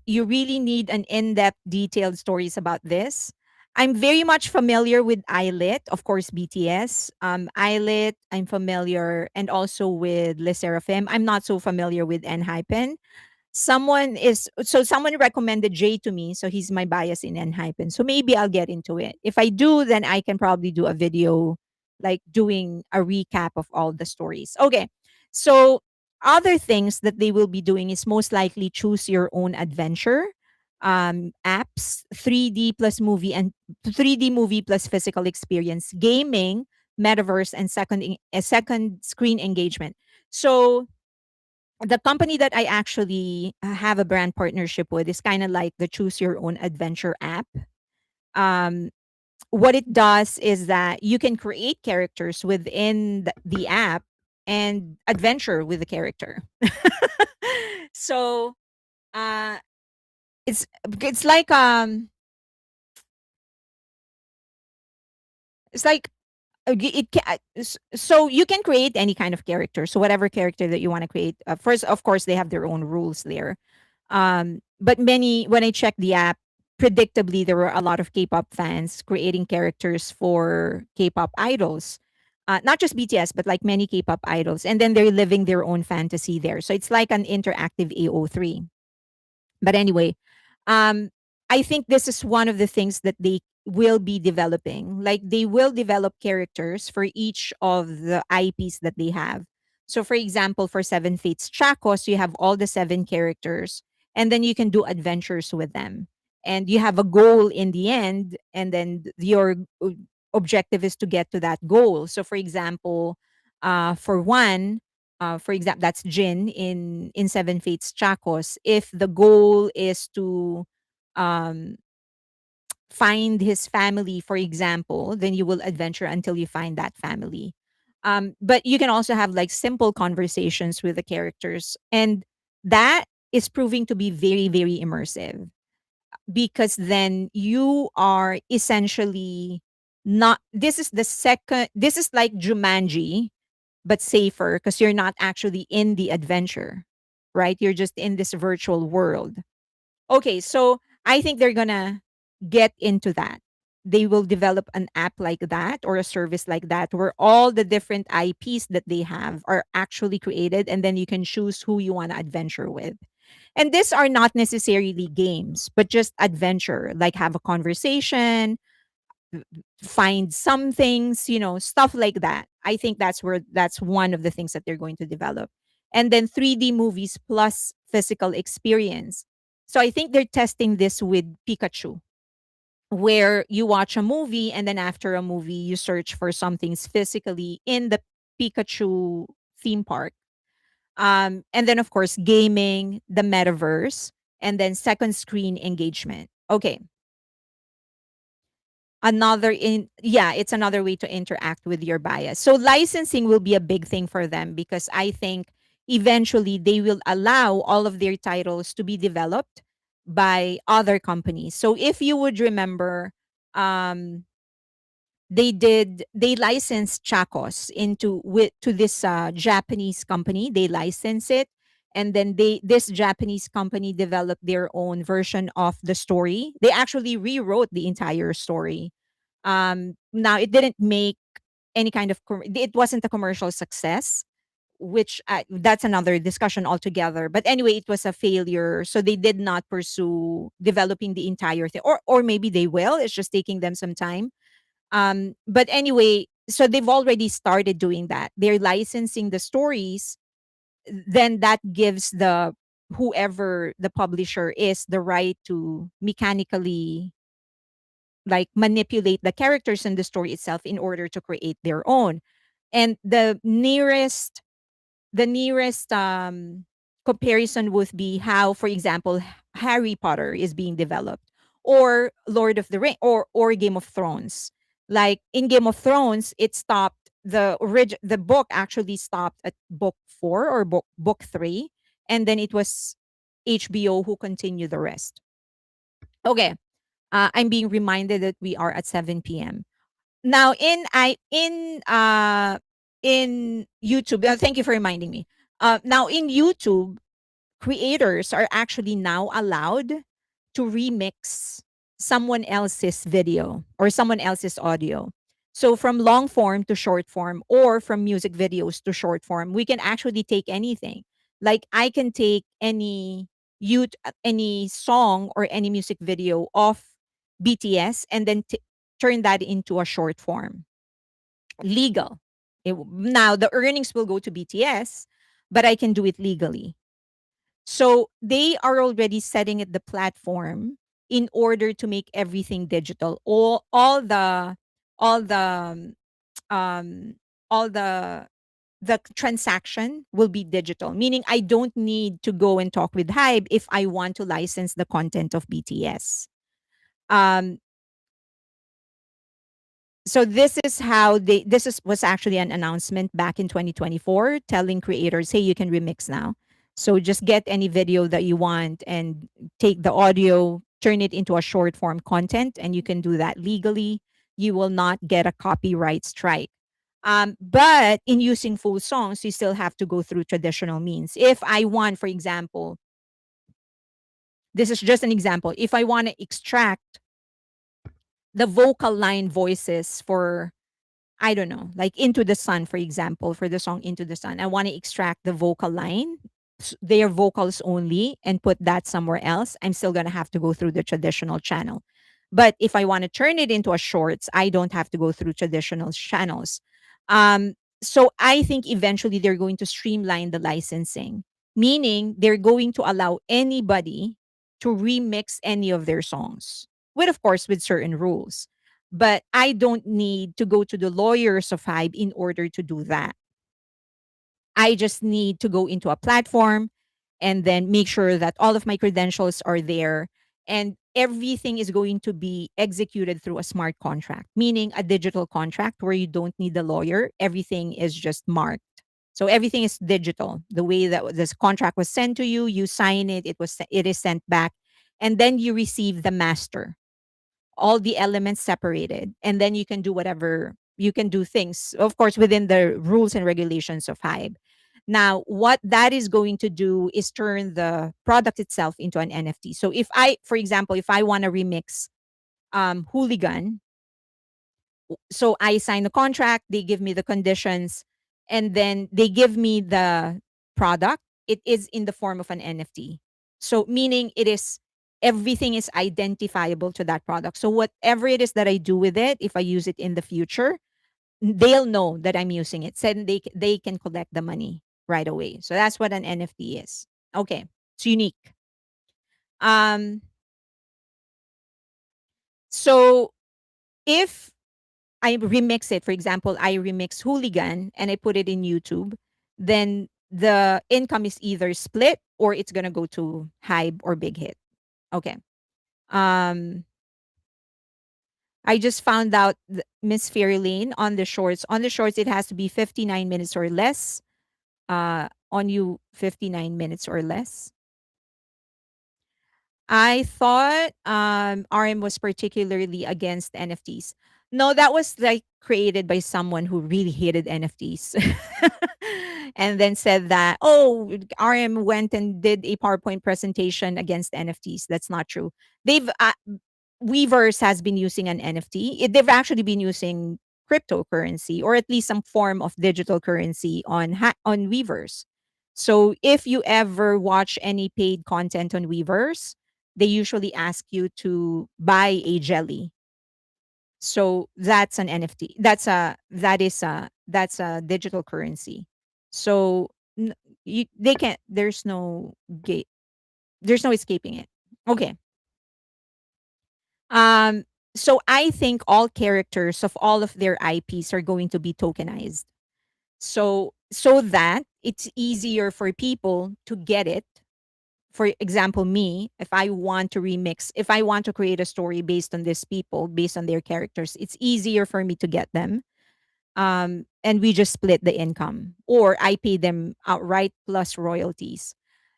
You really need an in-depth detailed stories about this. I'm very much familiar with ILLIT, of course, BTS. ILLIT, I'm familiar, and also with SSERAFIM. I'm not so familiar with ENHYPEN. Someone recommended Jay to me, so he's my bias in ENHYPEN. So maybe I'll get into it. If I do, then I can probably do a video like doing a recap of all the stories. Okay. So other things that they will be doing is most likely choose your own adventure apps, 3D plus movie and 3D movie plus physical experience, gaming, metaverse, and second screen engagement. So the company that I actually have a brand partnership with is kind of like the choose your own adventure app. Um, what it does is that you can create characters within the app and adventure with the character. So uh, it's it's like it's like so you can create any kind of character. So whatever character that you want to create. First, of course, they have their own rules there. But many when I check the app, predictably, there were a lot of K-pop fans creating characters for K-pop idols. Not just BTS, but like many K-pop idols. And then they're living their own fantasy there. So it's like an interactive AO3. But anyway, um, I think this is one of the things that they will be developing. Like they will develop characters for each of the IPs that they have. So, for example, for Seven Fates Chakos, you have all the seven characters, and then you can do adventures with them. And you have a goal in the end, and then your objective is to get to that goal. So, for example, for one, for example, that's Jin in Seven Fates Chakos. If the goal is to um, find his family, for example, then you will adventure until you find that family. But you can also have like simple conversations with the characters, and that is proving to be very, very immersive because then you are essentially not. This is the second. This is like Jumanji but safer because you're not actually in the adventure, right? You're just in this virtual world. Okay, so I think they're gonna get into that. They will develop an app like that or a service like that where all the different IPs that they have are actually created and then you can choose who you want to adventure with. And these are not necessarily games, but just adventure, like have a conversation, find some things, stuff like that. I think that's one of the things that they're going to develop. And then 3D movies plus physical experience. So I think they're testing this with Pikachu, where you watch a movie and then after a movie you search for something physically in the Pikachu theme park. And then of course gaming, the metaverse, and then second screen engagement. Okay, it's another way to interact with your bias. So licensing will be a big thing for them because I think eventually they will allow all of their titles to be developed by other companies. So if you would remember, um they licensed Chacos to this Japanese company. They license it, and then this Japanese company developed their own version of the story. They actually rewrote the entire story. Now it didn't make any kind of it wasn't a commercial success, which that's another discussion altogether. But anyway, it was a failure, so they did not pursue developing the entire thing, or maybe they will. It's just taking them some time. But anyway, so they've already started doing that. They're licensing the stories. Then that gives the whoever the publisher is the right to mechanically like manipulate the characters in the story itself in order to create their own. And the nearest comparison would be how, for example, Harry Potter is being developed, or Lord of the Ring, or Game of Thrones. Like in Game of Thrones, it stopped the book actually stopped at book 4 or book 3, and then it was HBO who continued the rest. Okay, I'm being reminded that we are at 7 p.m. Now in YouTube. Thank you for reminding me. Now in YouTube, creators are actually now allowed to remix someone else's video or someone else's audio. So from long form to short form, or from music videos to short form, we can actually take anything. Like I can take any song or any music video of BTS and then turn that into a short form. Legal. Now the earnings will go to BTS, but I can do it legally. So they are already setting it the platform in order to make everything digital. All the um all the transaction will be digital, meaning I don't need to go and talk with Hybe if I want to license the content of BTS. Um so this was actually an announcement back in 2024 telling creators, hey, you can remix now. So just get any video that you want and take the audio, turn it into a short form content, and you can do that legally. You will not get a copyright strike. But in using full songs, you still have to go through traditional means. If I want, for example, This is just an example. If I want to extract the vocal line voices for, I don't know, like Into the Sun, for example, for the song Into the Sun, I want to extract the vocal line, their vocals only, and put that somewhere else. I'm still going to have to go through the traditional channel. But if I want to turn it into a shorts, I don't have to go through traditional channels. Um, so I think eventually they're going to streamline the licensing, meaning they're going to allow anybody to remix any of their songs, with, of course, with certain rules. But I don't need to go to the lawyers of Hybe in order to do that. I just need to go into a platform and then make sure that all of my credentials are there, and everything is going to be executed through a smart contract, meaning a digital contract where you don't need the lawyer. Everything is just marked. So everything is digital. The way that this contract was sent to you, you sign it, it is sent back, and then you receive the master, all the elements separated, and then you can do whatever you can do, things, of course, within the rules and regulations of Hybe. Now what that is going to do is turn the product itself into an NFT. So if I, for example, if I want to remix Hooligan, so I sign the contract, they give me the conditions, and then they give me the product. It is in the form of an NFT. So meaning it is, everything is identifiable to that product. So whatever it is that I do with it, if I use it in the future, they'll know that I'm using it. So they can collect the money right away. So that's what an NFT is. Okay. It's unique. Um so if I remix it, for example, I remix Hooligan and I put it in YouTube, then the income is either split or it's gonna go to Hybe or Big Hit. Okay. Um, I just found out Miss Fairy Lane on the shorts. On the shorts, it has to be 59 minutes or less. On you, 59 minutes or less. I thought RM was particularly against NFTs. No, that was like created by someone who really hated NFTs. And then said that, oh, RM went and did a PowerPoint presentation against NFTs. That's not true. They've Weavers has been using an NFT. They've actually been using cryptocurrency, or at least some form of digital currency on on Weavers. So if you ever watch any paid content on Weavers, they usually ask you to buy a jelly. So that's an NFT. That's a digital currency. So they can't. There's no gate. There's no escaping it. Okay. Um. So I think all characters of all of their IPs are going to be tokenized. So that it's easier for people to get it. For example, me, if I want to remix, if I want to create a story based on these people, based on their characters, it's easier for me to get them. And we just split the income, or I pay them outright plus royalties.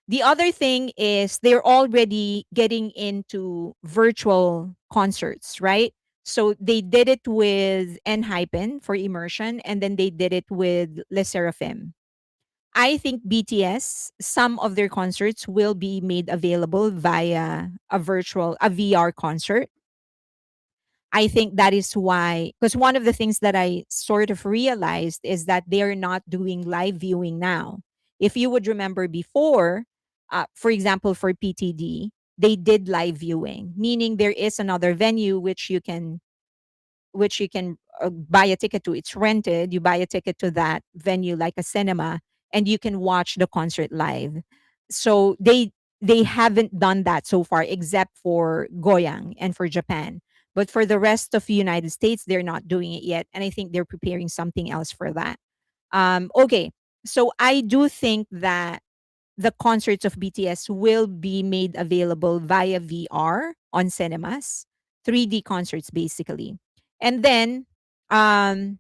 The other thing is they're already getting into virtual concerts, right? So they did it with ENHYPEN for immersion, and then they did it with SSERAFIM. I think BTS, some of their concerts will be made available via a VR concert. I think that is why, because one of the things that I sort of realized is that they're not doing live viewing now. If you would remember before, for example, for PTD, they did live viewing, meaning there is another venue which you can buy a ticket to. It's rented. You buy a ticket to that venue like a cinema, and you can watch the concert live. So they haven't done that so far, except for Goyang and for Japan. But for the rest of the United States, they're not doing it yet, and I think they're preparing something else for that. Okay, so I do think that the concerts of BTS will be made available via VR on cinemas, 3D concerts basically. And then um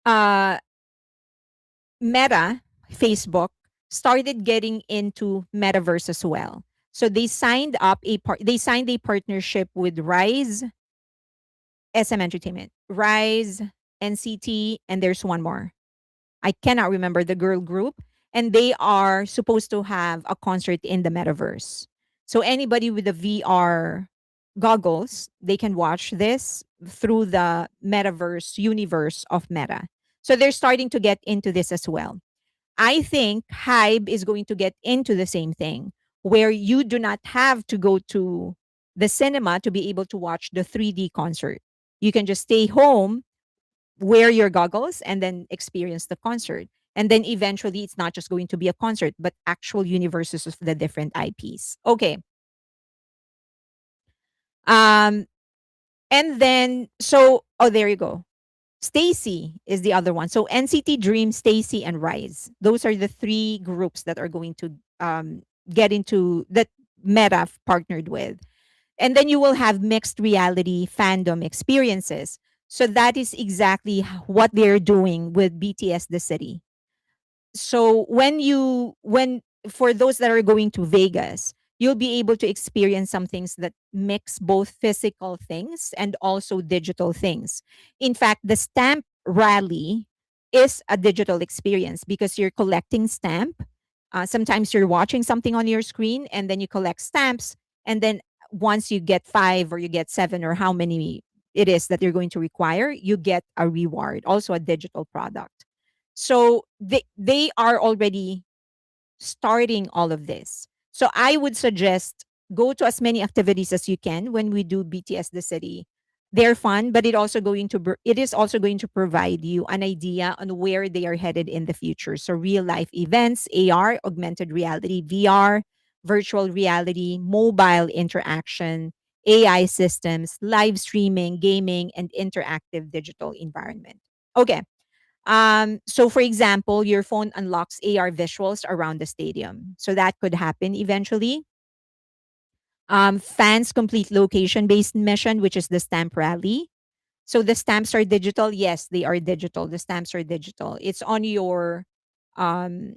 uh Meta, Facebook, started getting into metaverse as well. So they signed a partnership with Rise, SM Entertainment, Rise, NCT, and there's one more. I cannot remember the girl group, and they are supposed to have a concert in the metaverse. So anybody with the VR goggles, they can watch this through the metaverse universe of Meta. So they're starting to get into this as well. I think Hybe is going to get into the same thing where you do not have to go to the cinema to be able to watch the 3D concert. You can just stay home, wear your goggles, and then experience the concert. And then eventually, it's not just going to be a concert, but actual universes of the different IPs. Okay. Um, and then, oh, there you go. Stacy is the other one. So NCT Dream, Stacy, and Rise. Those are the three groups that are going to get into that Meta partnered with. And then you will have mixed reality fandom experiences. So that is exactly what they're doing with BTS The City. So when for those that are going to Vegas, you'll be able to experience some things that mix both physical things and also digital things. In fact, the stamp rally is a digital experience because you're collecting stamp. Sometimes you're watching something on your screen and then you collect stamps, and then once you get 5 or you get 7 or how many it is that you're going to require, you get a reward, also a digital product. So they are already starting all of this. So I would suggest go to as many activities as you can when we do BTS the City. They're fun, but it is also going to provide you an idea on where they are headed in the future. So real life events, AR, augmented reality, VR, virtual reality, mobile interaction, AI systems, live streaming, gaming, and interactive digital environment. Okay. So for example, your phone unlocks AR visuals around the stadium. So that could happen eventually. Fans complete location based mission, which is the stamp rally. So the stamps are digital. Yes, they are digital. The stamps are digital. It's on your um,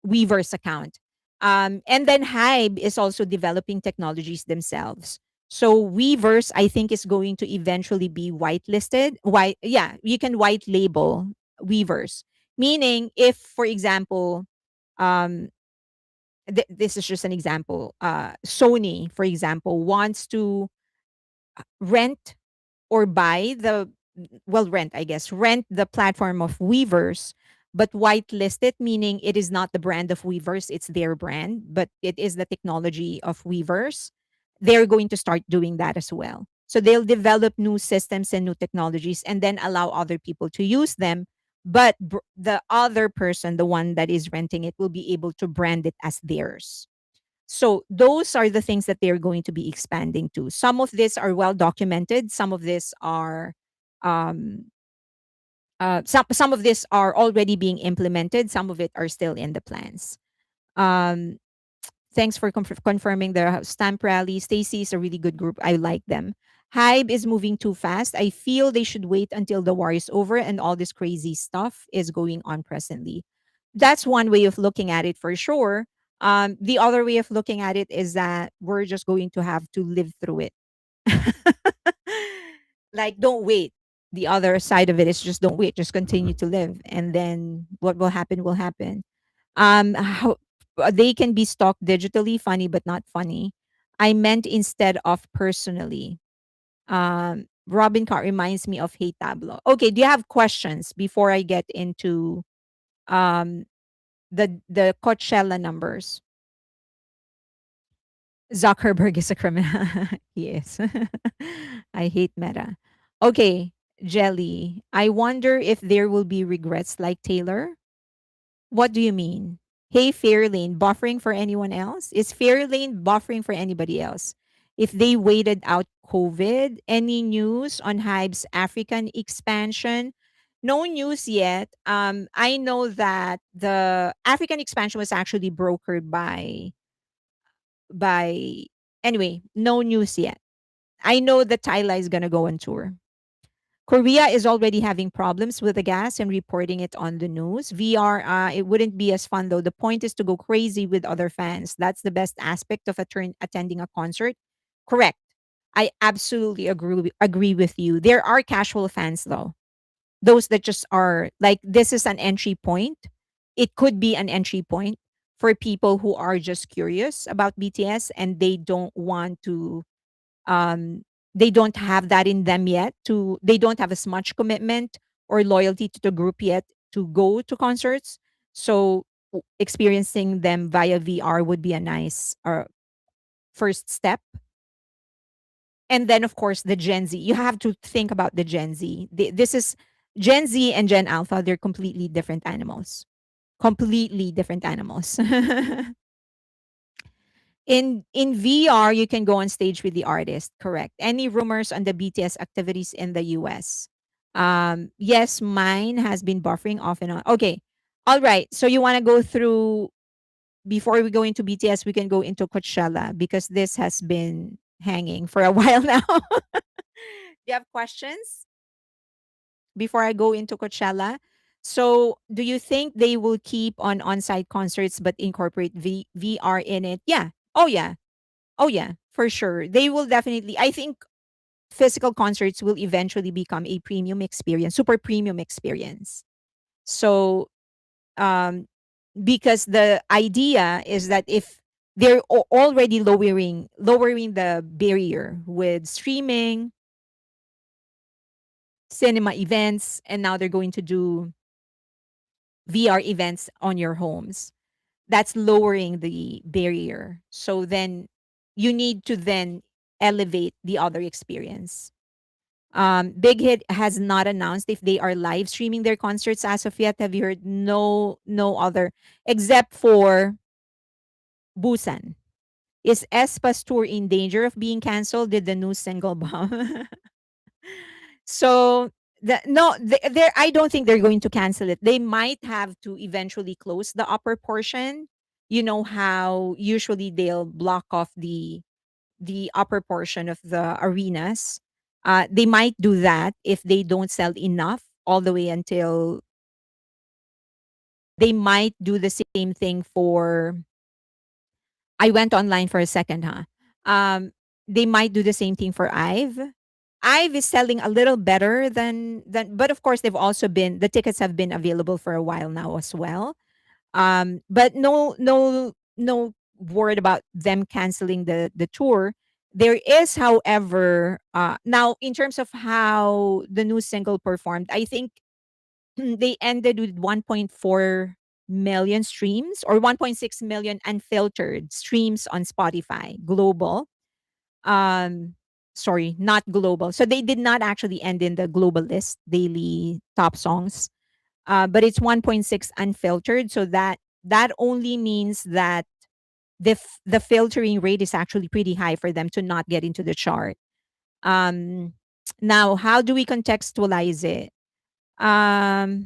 Weaver's account. And then Hybe is also developing technologies themselves. So Weavers, I think, is going to eventually be whitelisted. Yeah, you can white label Weavers, meaning if, for example, um, this is just an example. Sony, for example, wants to rent or buy the rent, I guess, rent the platform of Weavers, but whitelist it, meaning it is not the brand of Weavers, it's their brand, but it is the technology of Weavers. They're going to start doing that as well. So they'll develop new systems and new technologies and then allow other people to use them. But the other person, the one that is renting it, will be able to brand it as theirs. So those are the things that they're going to be expanding to. Some of this are well documented. Some of this are um, some of this are already being implemented. Some of it are still in the plans. Um, Thanks for confirming the stamp rally. Stacy is a really good group. I like them. Hybe is moving too fast. I feel they should wait until the war is over and all this crazy stuff is going on presently. That's one way of looking at it for sure. The other way of looking at it is that we're just going to have to live through it. Like, don't wait. The other side of it is just don't wait. Just continue to live, and then what will happen will happen. How they can be stalked digitally, funny but not funny. I meant instead of personally. Robin Cart reminds me of Hey Tablo. Okay, do you have questions before I get into um the Coachella numbers? Zuckerberg is a criminal. He is. I hate Meta. Okay, Jelly. I wonder if there will be regrets like Taylor. What do you mean? Hey, Fairlane, buffering for anyone else? Is Fairlane buffering for anybody else? If they waited out COVID, any news on Hybe's African expansion? No news yet. I know that the African expansion was actually brokered by anyway, no news yet. I know that Tyla is gonna go on tour. Korea is already having problems with the gas and reporting it on the news. VR, it wouldn't be as fun though. The point is to go crazy with other fans. That's the best aspect of attending a concert. Correct. I absolutely agree with you. There are casual fans though. Those that just are like this is an entry point. It could be an entry point, for people who are just curious about BTS and um they don't have that in them yet, to they don't have as much commitment or loyalty to the group yet to go to concerts. So experiencing them via VR would be a nice first step. And then of course the Gen Z. You have to think about the Gen Z. This is Gen Z and Gen Alpha, they're completely different animals. Completely different animals. In VR, you can go on stage with the artist, correct? Any rumors on the BTS activities in the US? Yes, mine has been buffering off and on. Okay. All right. So you want to go through before we go into BTS, we can go into Coachella because this has been hanging for a while now. Do you have questions before I go into Coachella? So, do you think they will keep on-site concerts but incorporate VR in it? Yeah. Oh yeah. Oh yeah, for sure. They will definitely, I think physical concerts will eventually become a premium experience, super premium experience. So, um because the idea is that if they're already lowering the barrier with streaming, cinema events, and now they're going to do VR events on your homes. That's lowering the barrier. So then you need to then elevate the other experience. Big Hit has not announced if they are live streaming their concerts as of yet. Have you heard? No, no other except for Busan. Is aespa's tour in danger of being canceled? Did the new single bomb? So no, they're I don't think they're going to cancel it. They might have to eventually close the upper portion. You know how usually they'll block off the upper portion of the arenas. They might do that if they don't sell enough all the way until they might do the same thing for I went online for a second, huh? Um, they might do the same thing for IVE. IVE is selling a little better than but of course they've also been the tickets have been available for a while now as well. But no word about them canceling the tour. There is, however, now in terms of how the new single performed, I think they ended with 1.4 million streams or 1.6 million unfiltered streams on Spotify global. Um Sorry, not global. So they did not actually end in the global list daily top songs. But it's 1.6 unfiltered, so that only means that the filtering rate is actually pretty high for them to not get into the chart. Um, Now, how do we contextualize it? Um,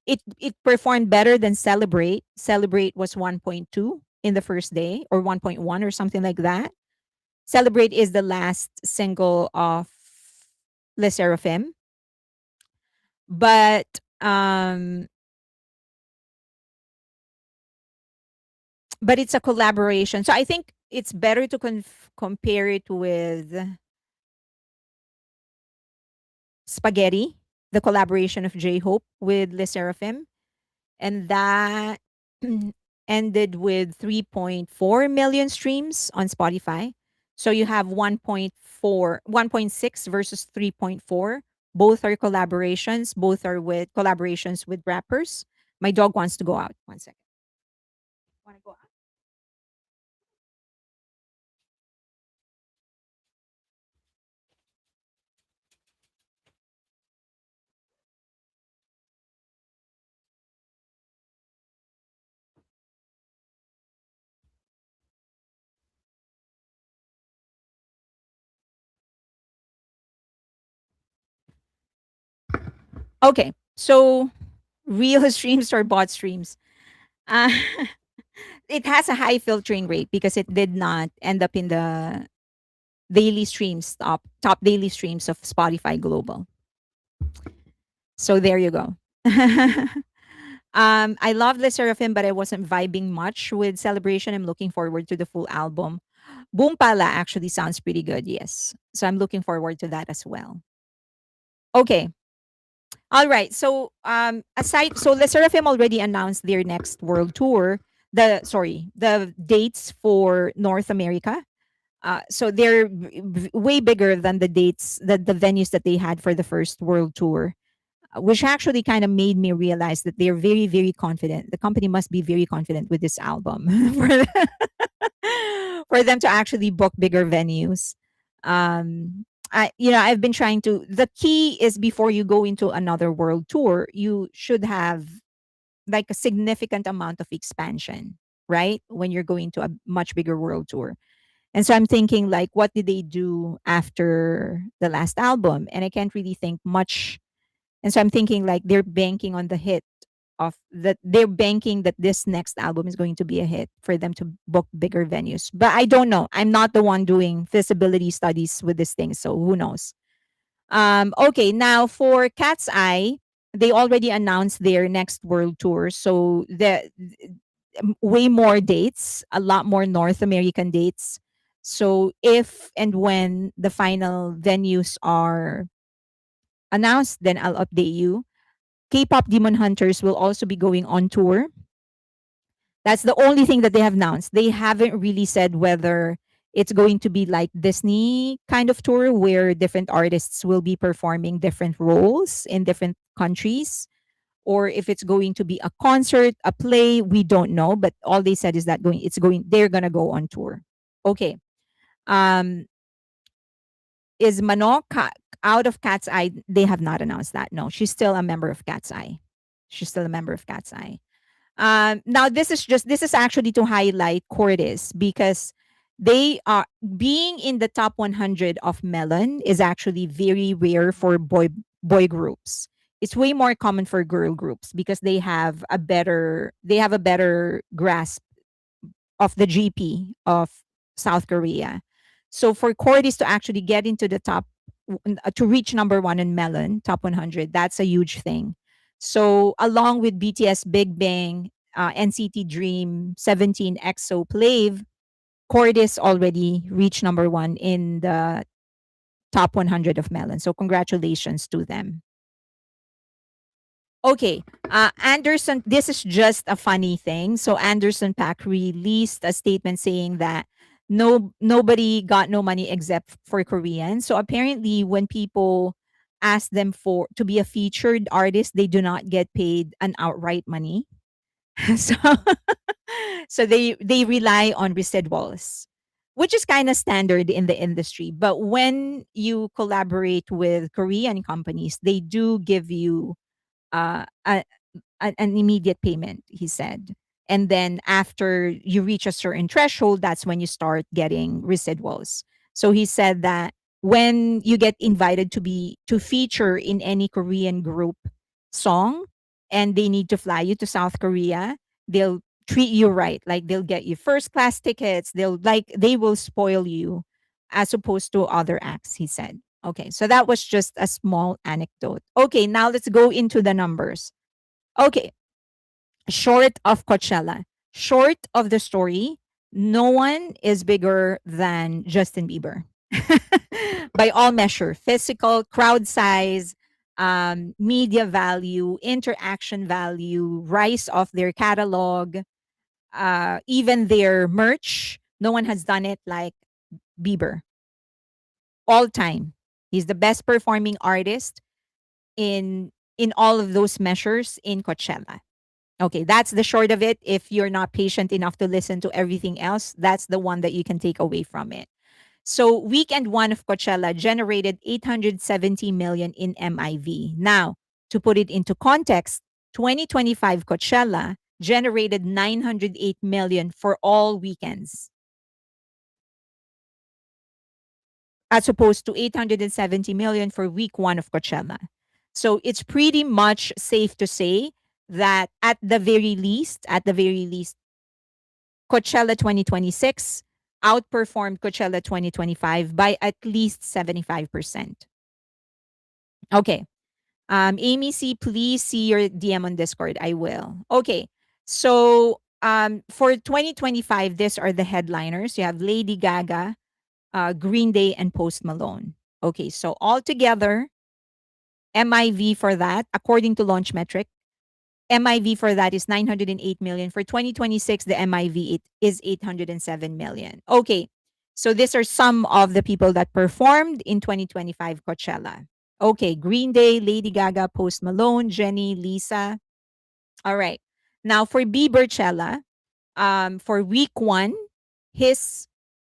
it performed better than Celebrate. Celebrate was 1.2 in the first day, or 1.1 or something like that. Celebrate is the last single of Le Seraphim, but it's a collaboration. So I think it's better to compare it with Spaghetti, the collaboration of J Hope with Le Seraphim, and that ended with 3.4 million streams on Spotify. So you have 1.6 versus 3.4. Both are collaborations. Both are with collaborations with rappers. My dog wants to go out. One second. Want to go out? Okay. So real streams or bot streams? Uh, it has a high filtering rate because it did not end up in the daily streams, top daily streams of Spotify Global. So there you go. I love the Seraphim, but I wasn't vibing much with Celebration. I'm looking forward to the full album. Boom Pala actually sounds pretty good, yes. So I'm looking forward to that as well. Okay. All right. So aside, so Le Seraphim already announced their next world tour. the dates for North America. So they're way bigger than the dates, the venues that they had for the first world tour, which actually kind of made me realize that they're very, very confident. The company must be very confident with this album for, for them to actually book bigger venues. I've been trying to. The key is before you go into another world tour, you should have like a significant amount of expansion, right? When you're going to a much bigger world tour. And so I'm thinking like what did they do after the last album? And I can't really think much. And so I'm thinking like they're banking on the hit of that, they're banking that this next album is going to be a hit for them to book bigger venues. But I don't know. I'm not the one doing feasibility studies with this thing, so who knows? Okay, now for Cat's Eye, they already announced their next world tour. So way more dates, a lot more North American dates. So if and when the final venues are announced, then I'll update you. K-pop Demon Hunters will also be going on tour. That's the only thing that they have announced. They haven't really said whether it's going to be like Disney kind of tour where different artists will be performing different roles in different countries, or if it's going to be a concert, a play, we don't know, but all they said is that they're going to go on tour. Okay. Um is Manok out of Cat's Eye? They have not announced that. No, she's still a member of Cat's Eye. She's still a member of Cat's Eye. Now this is actually to highlight Cordis because they are being in the top 100 of Melon is actually very rare for boy groups. It's way more common for girl groups because they have a better grasp of the GP of South Korea. So for Cordis to actually get into the to reach number one in Melon, top 100, that's a huge thing. So along with BTS Big Bang, NCT Dream, 17, EXO, Plave, Cordis already reached number one in the top 100 of Melon. So congratulations to them. Okay, Anderson, this is just a funny thing. So Anderson Paak released a statement saying that nobody got no money except for Koreans. So apparently, when people ask them for to be a featured artist, they do not get paid an outright money. so so they rely on residuals, which is kind of standard in the industry. But when you collaborate with Korean companies, they do give you a an immediate payment, he said. And then after you reach a certain threshold, that's when you start getting residuals. So he said that when you get invited to feature in any Korean group song and they need to fly you to South Korea, they'll treat you right. Like they'll get you first class tickets. They will spoil you as opposed to other acts, he said. Okay, so that was just a small anecdote. Okay, now let's go into the numbers. Okay, short of Coachella, short of the story, no one is bigger than Justin Bieber. By all measure, physical, crowd size, media value, interaction value, rise of their catalog, even their merch. No one has done it like Bieber. All time. He's the best performing artist in all of those measures in Coachella. Okay, that's the short of it. If you're not patient enough to listen to everything else, that's the one that you can take away from it. So, weekend one of Coachella generated 870 million in MIV. Now, to put it into context, 2025 Coachella generated 908 million for all weekends, as opposed to 870 million for week one of Coachella. So it's pretty much safe to say that at the very least, Coachella 2026 outperformed Coachella 2025 by at least 75%. Okay. Amy C, please see your DM on Discord. I will. Okay. So for 2025, these are the headliners. You have Lady Gaga, Green Day, and Post Malone. Okay, so altogether, MIV for that, according to Launch Metric, MIV for that is 908 million. For 2026, the MIV it is 807 million. Okay. So these are some of the people that performed in 2025 Coachella. Okay, Green Day, Lady Gaga, Post Malone, Jenny, Lisa. All right. Now for Bieberchella, for week 1, his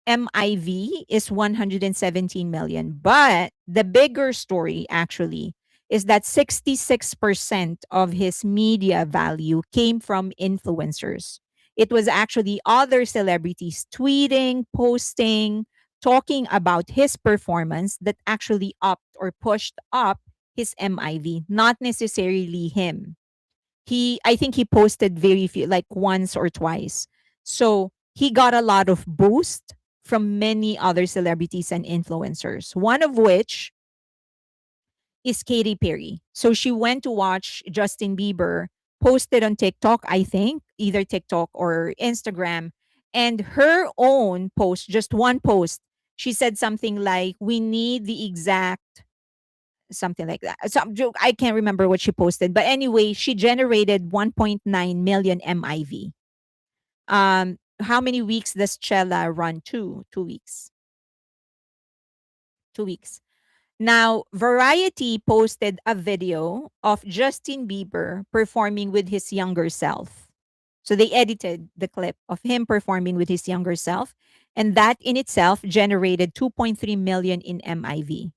MIV is 117 million. But the bigger story actually is that 66% of his media value came from influencers. It was actually other celebrities tweeting, posting, talking about his performance that actually upped or pushed up his MIV, not necessarily him. I think he posted very few, like once or twice. So he got a lot of boost from many other celebrities and influencers, one of which is Katy Perry. So she went to watch Justin Bieber, posted on TikTok, I think, either TikTok or Instagram, and her own post, just one post, she said something like, "We need the exact," something like that. Some joke, I can't remember what she posted, but anyway, she generated 1.9 million MIV. How many weeks does Chella run? 2 weeks. 2 weeks. Now, Variety posted a video of Justin Bieber performing with his younger self. So they edited the clip of him performing with his younger self, and that in itself generated 2.3 million in MIV.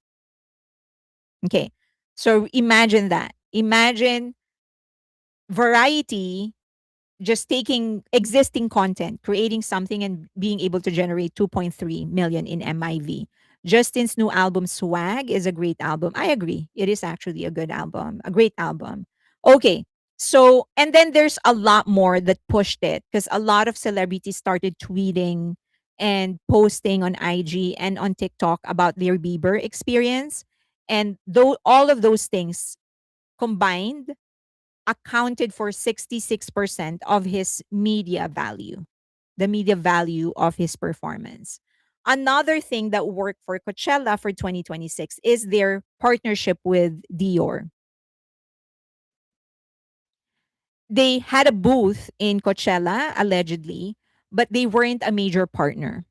Okay. So imagine that. Imagine Variety just taking existing content, creating something and being able to generate 2.3 million in MIV. Justin's new album Swag is a great album. I agree. It is actually a good album, a great album. Okay. So, and then there's a lot more that pushed it because a lot of celebrities started tweeting and posting on IG and on TikTok about their Bieber experience. And though all of those things combined accounted for 66% of his media value, the media value of his performance. Another thing that worked for Coachella for 2026 is their partnership with Dior. They had a booth in Coachella, allegedly, but they weren't a major partner.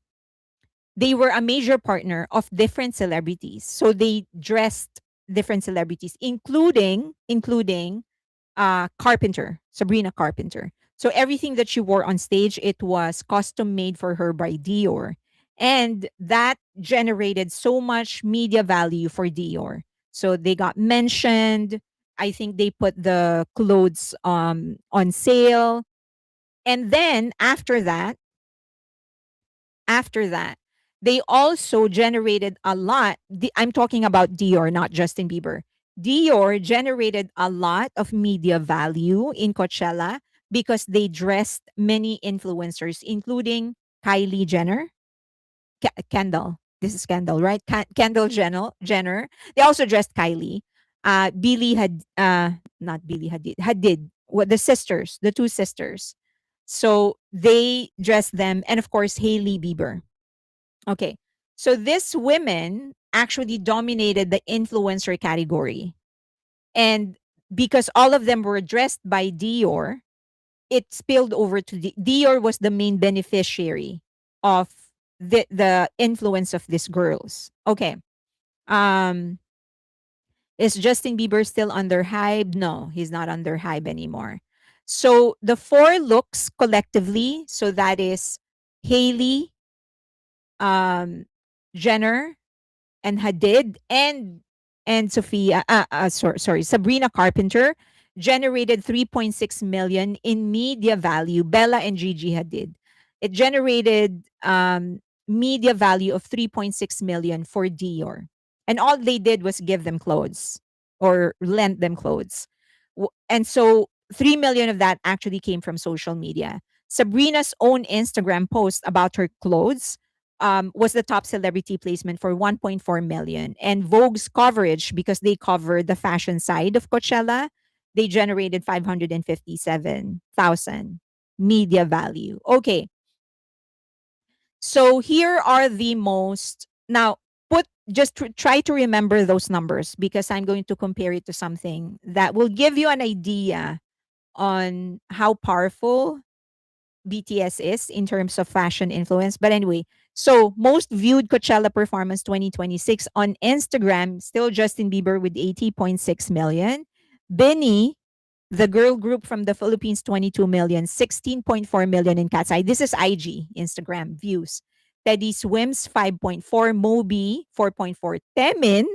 They were a major partner of different celebrities. So they dressed different celebrities, including Carpenter, Sabrina Carpenter. So everything that she wore on stage, it was custom made for her by Dior. And that generated so much media value for Dior. So they got mentioned. I think they put the clothes on sale. And then after that, they also generated a lot. I'm talking about Dior, not Justin Bieber. Dior generated a lot of media value in Coachella because they dressed many influencers, including Kylie Jenner, Kendall. This is Kendall, right? Kendall Jenner. They also dressed Kylie. Billy had, not Billy Hadid. What the sisters, the two sisters. So they dressed them, and of course Hailey Bieber. Okay. So these women actually dominated the influencer category. And because all of them were dressed by Dior, it spilled over to Dior was the main beneficiary of the influence of these girls. Okay. Um is Justin Bieber still under hype? No, he's not under hype anymore. So the four looks collectively, so that is Hailey, um, Jenner, and Hadid and Sophia sorry, Sabrina Carpenter generated 3.6 million in media value. Bella and Gigi Hadid. It generated media value of 3.6 million for Dior. And all they did was give them clothes or lend them clothes. And so 3 million of that actually came from social media. Sabrina's own Instagram post about her clothes was the top celebrity placement for 1.4 million. And Vogue's coverage, because they covered the fashion side of Coachella, they generated 557,000 media value. Okay. So here are the most, now put, just try to remember those numbers because I'm going to compare it to something that will give you an idea on how powerful BTS is in terms of fashion influence. But anyway, so most viewed Coachella performance 2026 on Instagram, still Justin Bieber with 80.6 million. Benny, the girl group from the Philippines, 22 million, 16.4 million in KATSEYE. This is IG, Instagram views. Teddy Swims, 5.4. Moby, 4.4. Temin,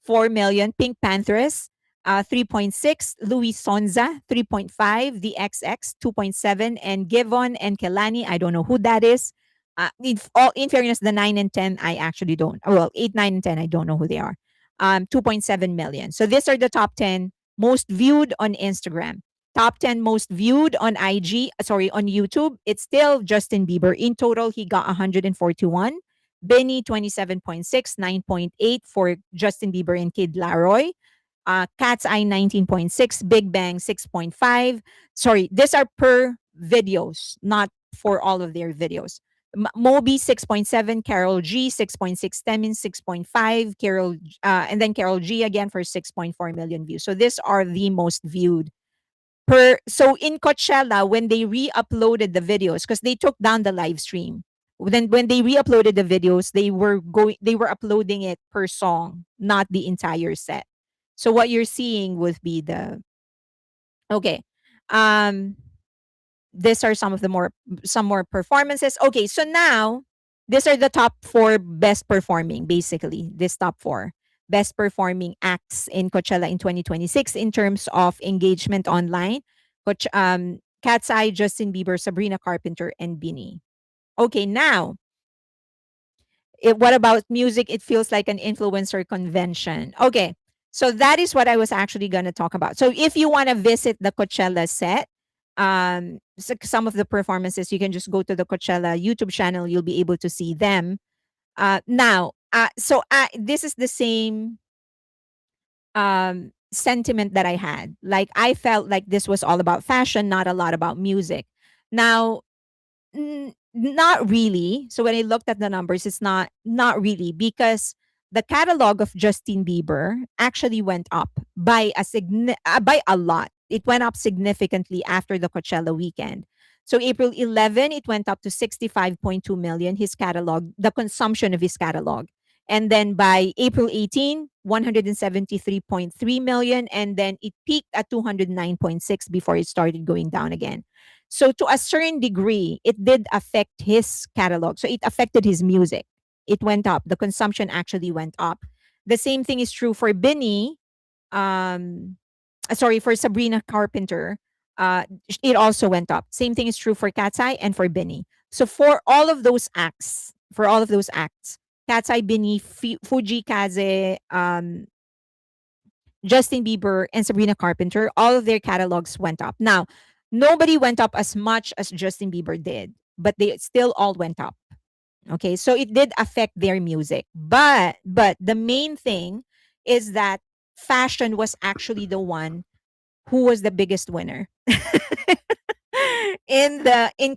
4 million. Pink Panthers, 3.6. Louis Sonza, 3.5. The XX, 2.7. And Givon and Kelani, I don't know who that is. In fairness, the 9 and 10, I actually don't. Well, 8, 9, and 10, I don't know who they are. 2.7 million. So these are the top 10 most viewed on Instagram. Top 10 most viewed on on YouTube. It's still Justin Bieber. In total, he got 141. Benny, 27.6, 9.8 for Justin Bieber and Kid Laroi. KATSEYE, 19.6. Big Bang, 6.5. Sorry, these are per videos, not for all of their videos. Moby 6.7, Carol G 6.6, Temin 6.5, and then Carol G again for 6.4 million views. So these are the most viewed per. So in Coachella, when they re-uploaded the videos, because they took down the live stream, then when they re-uploaded the videos, they were uploading it per song, not the entire set. So what you're seeing would be the okay. Um these are some more performances. Okay, so now these are the top 4 best performing, basically. This top 4 best performing acts in Coachella in 2026 in terms of engagement online. KATSEYE, Justin Bieber, Sabrina Carpenter, and Beanie. Okay, now what about music? It feels like an influencer convention. Okay. So that is what I was actually going to talk about. So if you want to visit the Coachella set, some of the performances, you can just go to the Coachella YouTube channel. You'll be able to see them. This is the same sentiment that I had. Like I felt like this was all about fashion, not a lot about music. Now, not really. So when I looked at the numbers, it's not really, because the catalog of Justin Bieber actually went up by a lot. It went up significantly after the Coachella weekend. So April 11, it went up to 65.2 million, his catalog, the consumption of his catalog. And then by April 18, 173.3 million. And then it peaked at 209.6 before it started going down again. So to a certain degree, it did affect his catalog. So it affected his music. It went up. The consumption actually went up. The same thing is true for Benny. For Sabrina Carpenter. It also went up. Same thing is true for KATSEYE and for Benny. So for all of those acts, KATSEYE, Benny, Fuji Kaze, Justin Bieber, and Sabrina Carpenter, all of their catalogs went up. Now, nobody went up as much as Justin Bieber did, but they still all went up. Okay, so it did affect their music. But the main thing is that fashion was actually the one who was the biggest winner in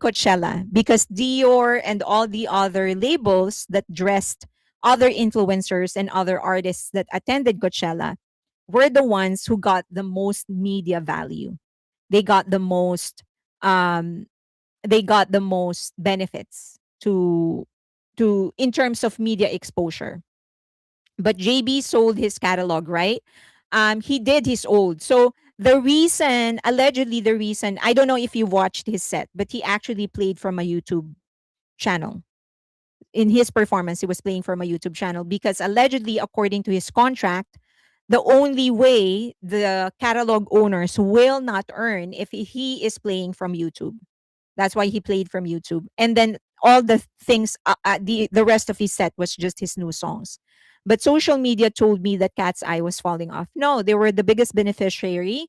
Coachella, because Dior and all the other labels that dressed other influencers and other artists that attended Coachella were the ones who got the most media value. They got the most um benefits to in terms of media exposure. But JB sold his catalog, right? He did his old. So allegedly the reason, I don't know if you watched his set, but he actually played from a YouTube channel. In his performance, he was playing from a YouTube channel because allegedly, according to his contract, the only way the catalog owners will not earn if he is playing from YouTube. That's why he played from YouTube. And then all the things, the rest of his set was just his new songs. But social media told me that KATSEYE was falling off. No, they were the biggest beneficiary,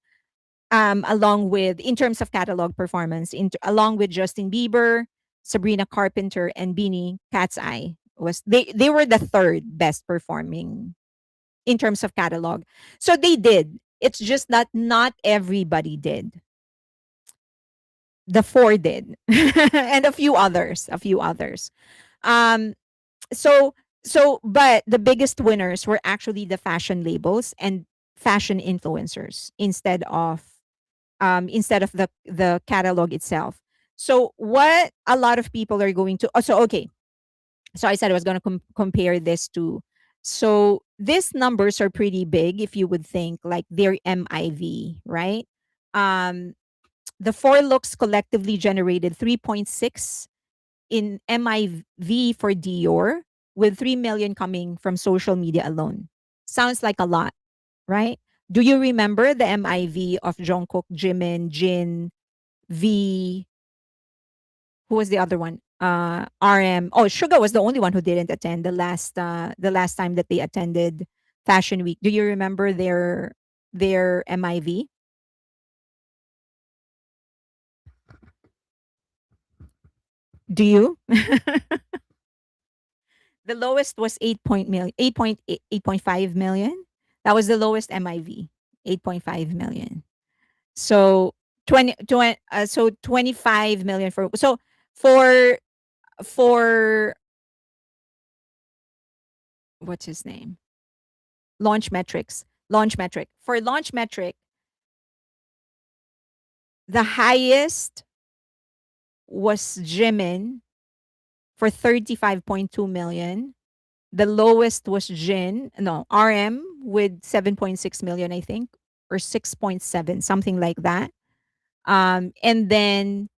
along with, in terms of catalog performance, along with Justin Bieber, Sabrina Carpenter, and Beanie. KATSEYE they were the third best performing in terms of catalog. So they did. It's just that not everybody did. The 4 did. And a few others. Um so but the biggest winners were actually the fashion labels and fashion influencers instead of instead of the catalog itself. So what a lot of people are going to, oh, so okay, so I said I was going to compare this to, so these numbers are pretty big if you would think like they're MIV, right? Um, the four looks collectively generated 3.6 in MIV for Dior, with 3 million coming from social media alone. Sounds like a lot, right? Do you remember the MIV of Jungkook, Jimin, Jin, V, who was the other one? RM. Oh, Suga was the only one who didn't attend the last time that they attended Fashion Week. Do you remember their MIV? Do you? The lowest was 8.5 million. That was the lowest MIV, 8.5 million. So 25 million for, so for for what's his name? Launch metrics. Launch metric. For launch metric, the highest was Jimin for 35.2 million. The lowest was Jin, no, RM with 7.6 million, I think, or 6.7, something like that. And then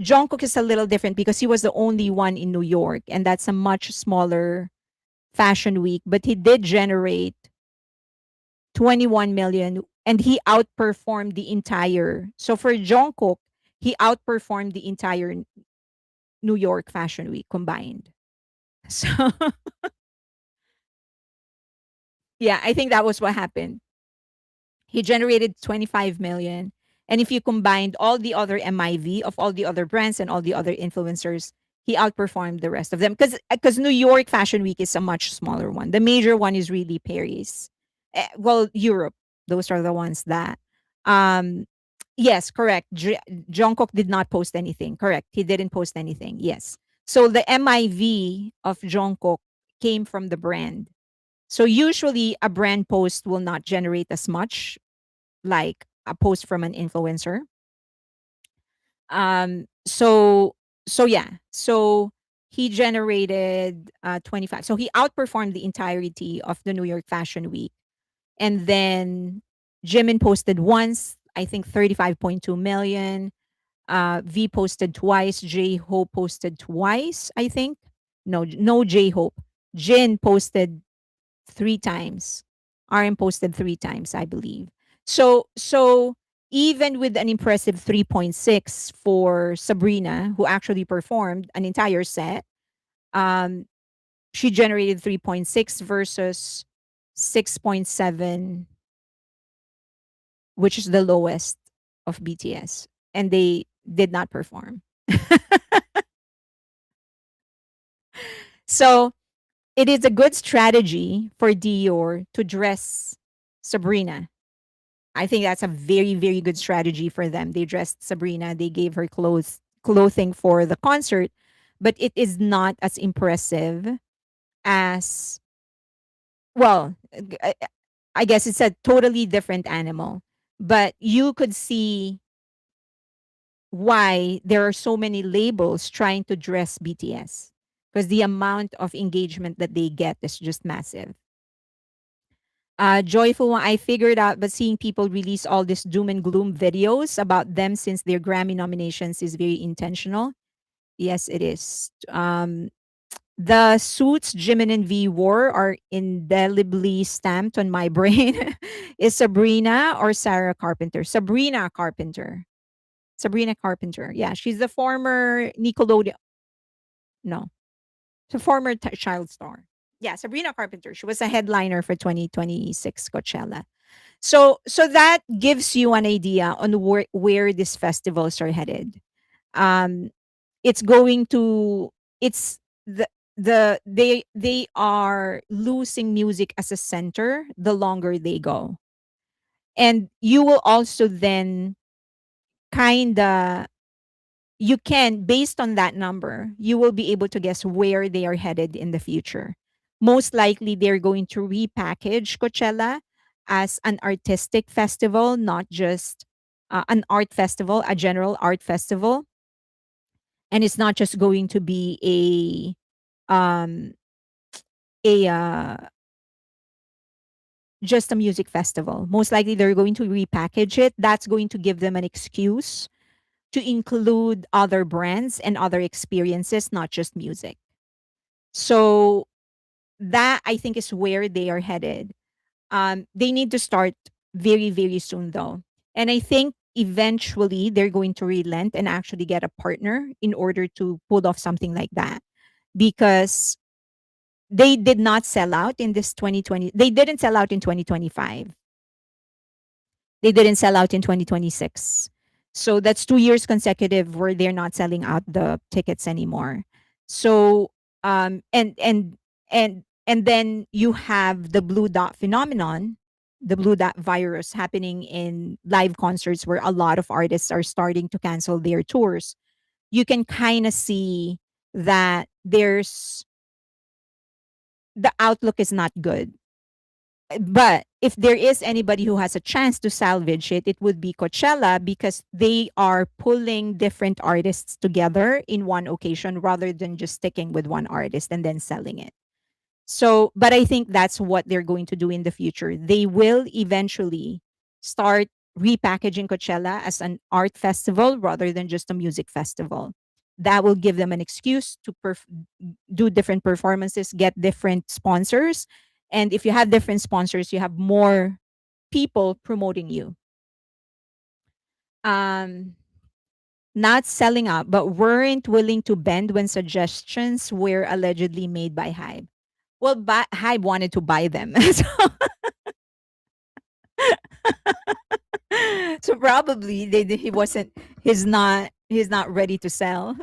Jungkook is a little different because he was the only one in New York, and that's a much smaller fashion week, but he did generate 21 million, and he outperformed the entire. So for Jungkook, he outperformed the entire New York Fashion Week combined. So yeah, I think that was what happened. He generated 25 million. And if you combined all the other MIV of all the other brands and all the other influencers, he outperformed the rest of them. Because New York Fashion Week is a much smaller one. The major one is really Paris. Well, Europe. Those are the ones that. Um, yes, correct. Jungkook did not post anything. Correct. He didn't post anything. Yes. So the MIV of Jungkook came from the brand. So usually a brand post will not generate as much like a post from an influencer. So yeah. So he generated 25. So he outperformed the entirety of the New York Fashion Week. And then Jimin posted once, I think 35.2 million. V posted twice. J Hope posted twice, I think. No J Hope. Jin posted three times. RM posted three times, I believe. So even with an impressive 3.6 for Sabrina, who actually performed an entire set, um, she generated 3.6 versus 6.7, which is the lowest of BTS. And they did not perform. So it is a good strategy for Dior to dress Sabrina. I think that's a very, very good strategy for them. They dressed Sabrina, they gave her clothing for the concert, but it is not as impressive as, well, I guess it's a totally different animal. But you could see why there are so many labels trying to dress BTS, because the amount of engagement that they get is just massive. Joyful one, I figured out, but seeing people release all this doom and gloom videos about them since their Grammy nominations is very intentional. Yes, it is. The suits Jimin and V wore are indelibly stamped on my brain. Is Sabrina or Sarah Carpenter? Sabrina Carpenter. Sabrina Carpenter. Yeah, she's the former Nickelodeon. No, the former child star. Yeah, Sabrina Carpenter. She was a headliner for 2026 Coachella. So that gives you an idea on where these festivals are headed. Um, it's going to it's they are losing music as a center the longer they go, and you will also then kinda, you can, based on that number, you will be able to guess where they are headed in the future. Most likely, they're going to repackage Coachella as an artistic festival, not just an art festival, a general art festival, and it's not just going to be um a just a music festival. Most likely they're going to repackage it. That's going to give them an excuse to include other brands and other experiences, not just music. So that I think is where they are headed. They need to start very, very soon though. And I think eventually they're going to relent and actually get a partner in order to pull off something like that. Because they did not sell out in this 2020. They didn't sell out in 2025. They didn't sell out in 2026. So that's 2 years consecutive where they're not selling out the tickets anymore. So um and and and then you have the blue dot phenomenon, the blue dot virus happening in live concerts where a lot of artists are starting to cancel their tours. You can kind of see that there's the outlook is not good. But if there is anybody who has a chance to salvage it, it would be Coachella because they are pulling different artists together in one occasion rather than just sticking with one artist and then selling it. So, but I think that's what they're going to do in the future. They will eventually start repackaging Coachella as an art festival rather than just a music festival. That will give them an excuse to do different performances, get different sponsors. And if you have different sponsors, you have more people promoting you. Um, Not selling out, but weren't willing to bend when suggestions were allegedly made by Hybe. Well, Hybe wanted to buy them. So probably he wasn't he's not ready to sell.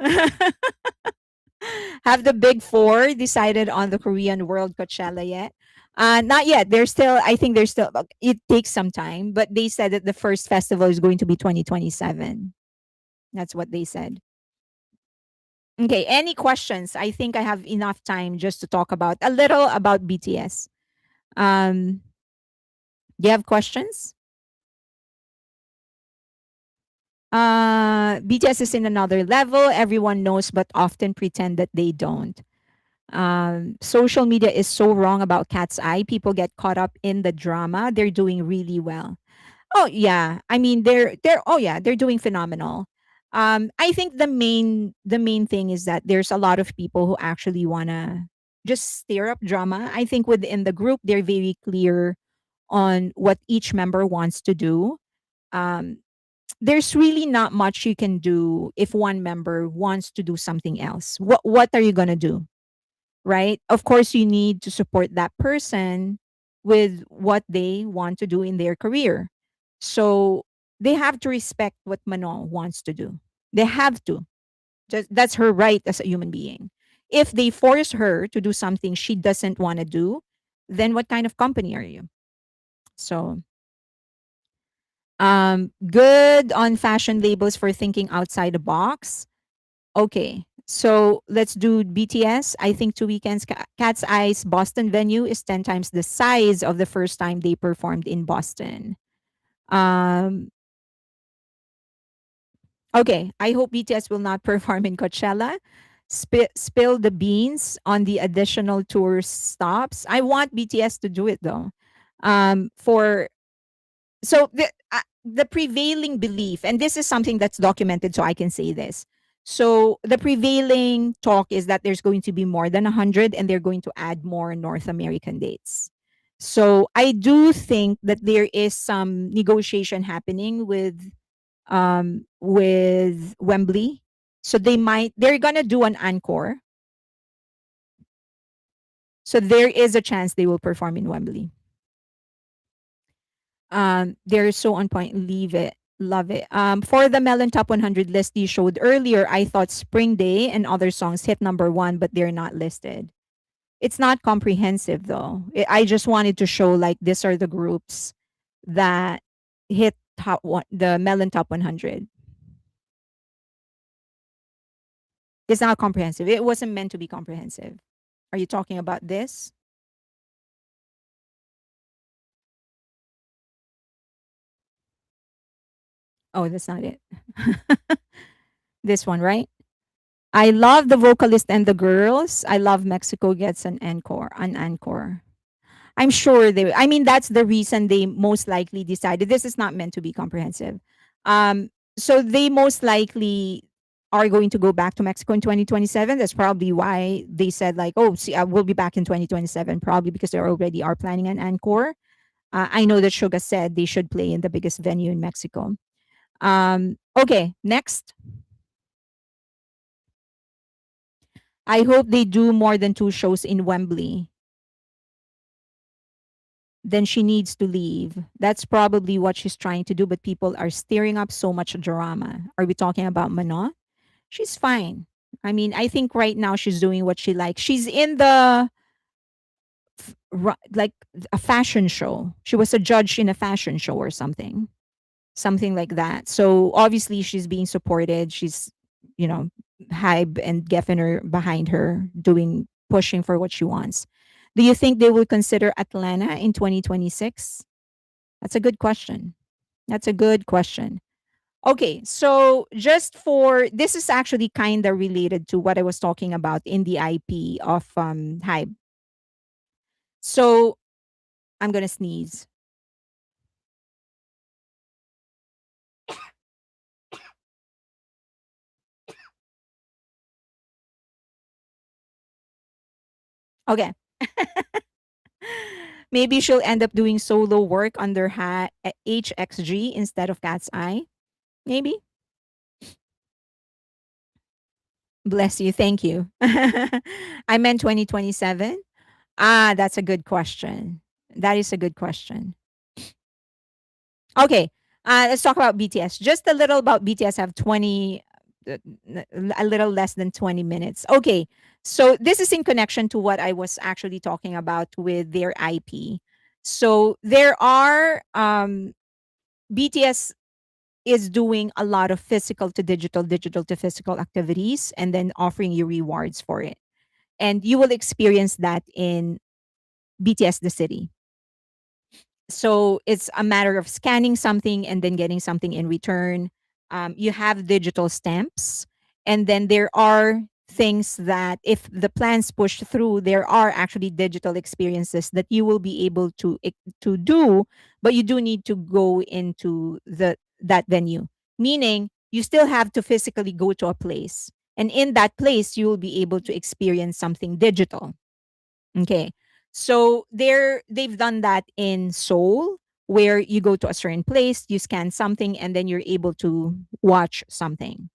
Have the big four decided on the Korean World Coachella yet? Not yet. They're still, I think they're still, it takes some time, but they said that the first festival is going to be 2027. That's what they said. Okay, any questions? I think I have enough time just to talk about a little about BTS. Um, do you have questions? BTS is in another level. Everyone knows, but often pretend that they don't. Social media is so wrong about Cat's Eye. People get caught up in the drama. They're doing really well. Oh yeah, I mean they're oh yeah they're doing phenomenal. I think the main thing is that there's a lot of people who actually wanna just stir up drama. I think within the group they're very clear on what each member wants to do. Um, there's really not much you can do if one member wants to do something else. What are you gonna do? Right? Of course, you need to support that person with what they want to do in their career. So they have to respect what Manon wants to do. They have to. That's her right as a human being. If they force her to do something she doesn't want to do, then what kind of company are you? So, good on fashion labels for thinking outside the box. Okay. So let's do BTS. I think 2 weekends. Cat's Eye's Boston venue is 10 times the size of the first time they performed in Boston. Um, okay. I hope BTS will not perform in Coachella. Spill the beans on the additional tour stops. I want BTS to do it though. For so the prevailing belief, and this is something that's documented, so I can say this. So the prevailing talk is that there's going to be more than 100, and they're going to add more North American dates. So I do think that there is some negotiation happening with Wembley. So they're gonna do an encore. So there is a chance they will perform in Wembley. They're so on point. Leave it. Love it. For the Melon Top 100 list you showed earlier, I thought Spring Day and other songs hit number one, but they're not listed. It's not comprehensive though. I just wanted to show like these are the groups that hit top one, the Melon Top 100. It's not comprehensive. It wasn't meant to be comprehensive. Are you talking about this? Oh, that's not it. This one, right? I love the vocalist and the girls. I love Mexico gets an encore. An encore. I'm sure they. I mean, that's the reason they most likely decided. This is not meant to be comprehensive. Um, so they most likely are going to go back to Mexico in 2027. That's probably why they said like, "Oh, see, we'll be back in 2027." Probably because they already are planning an encore. I know that Suga said they should play in the biggest venue in Mexico. Okay, next. I hope they do more than 2 shows in Wembley. Then she needs to leave. That's probably what she's trying to do, but people are stirring up so much drama. Are we talking about Manon? She's fine. I mean, I think right now she's doing what she likes. She's in the like a fashion show. She was a judge in a fashion show or something like that. So obviously she's being supported. She's, you know, Hybe and Geffen are behind her doing pushing for what she wants. Do you think they will consider Atlanta in 2026? That's a good question. That's a good question. Okay, so just for this is actually kind of related to what I was talking about in the IP of Hybe. So I'm gonna sneeze. Okay. Maybe she'll end up doing solo work under HXG instead of KATSEYE. Maybe. Bless you. Thank you. I meant 2027. Ah, that's a good question. That is a good question. Okay. Let's talk about BTS. Just a little about BTS. Have 20, a little less than 20 minutes. Okay. So this is in connection to what I was actually talking about with their IP. So there are BTS is doing a lot of physical to digital, digital to physical activities, and then offering you rewards for it. And you will experience that in BTS the city. So it's a matter of scanning something and then getting something in return. You have digital stamps, and then there are things that if the plans push through, there are actually digital experiences that you will be able to do, but you do need to go into that venue. Meaning, you still have to physically go to a place, and in that place, you will be able to experience something digital. Okay. So they've done that in Seoul where you go to a certain place, you scan something and then you're able to watch something.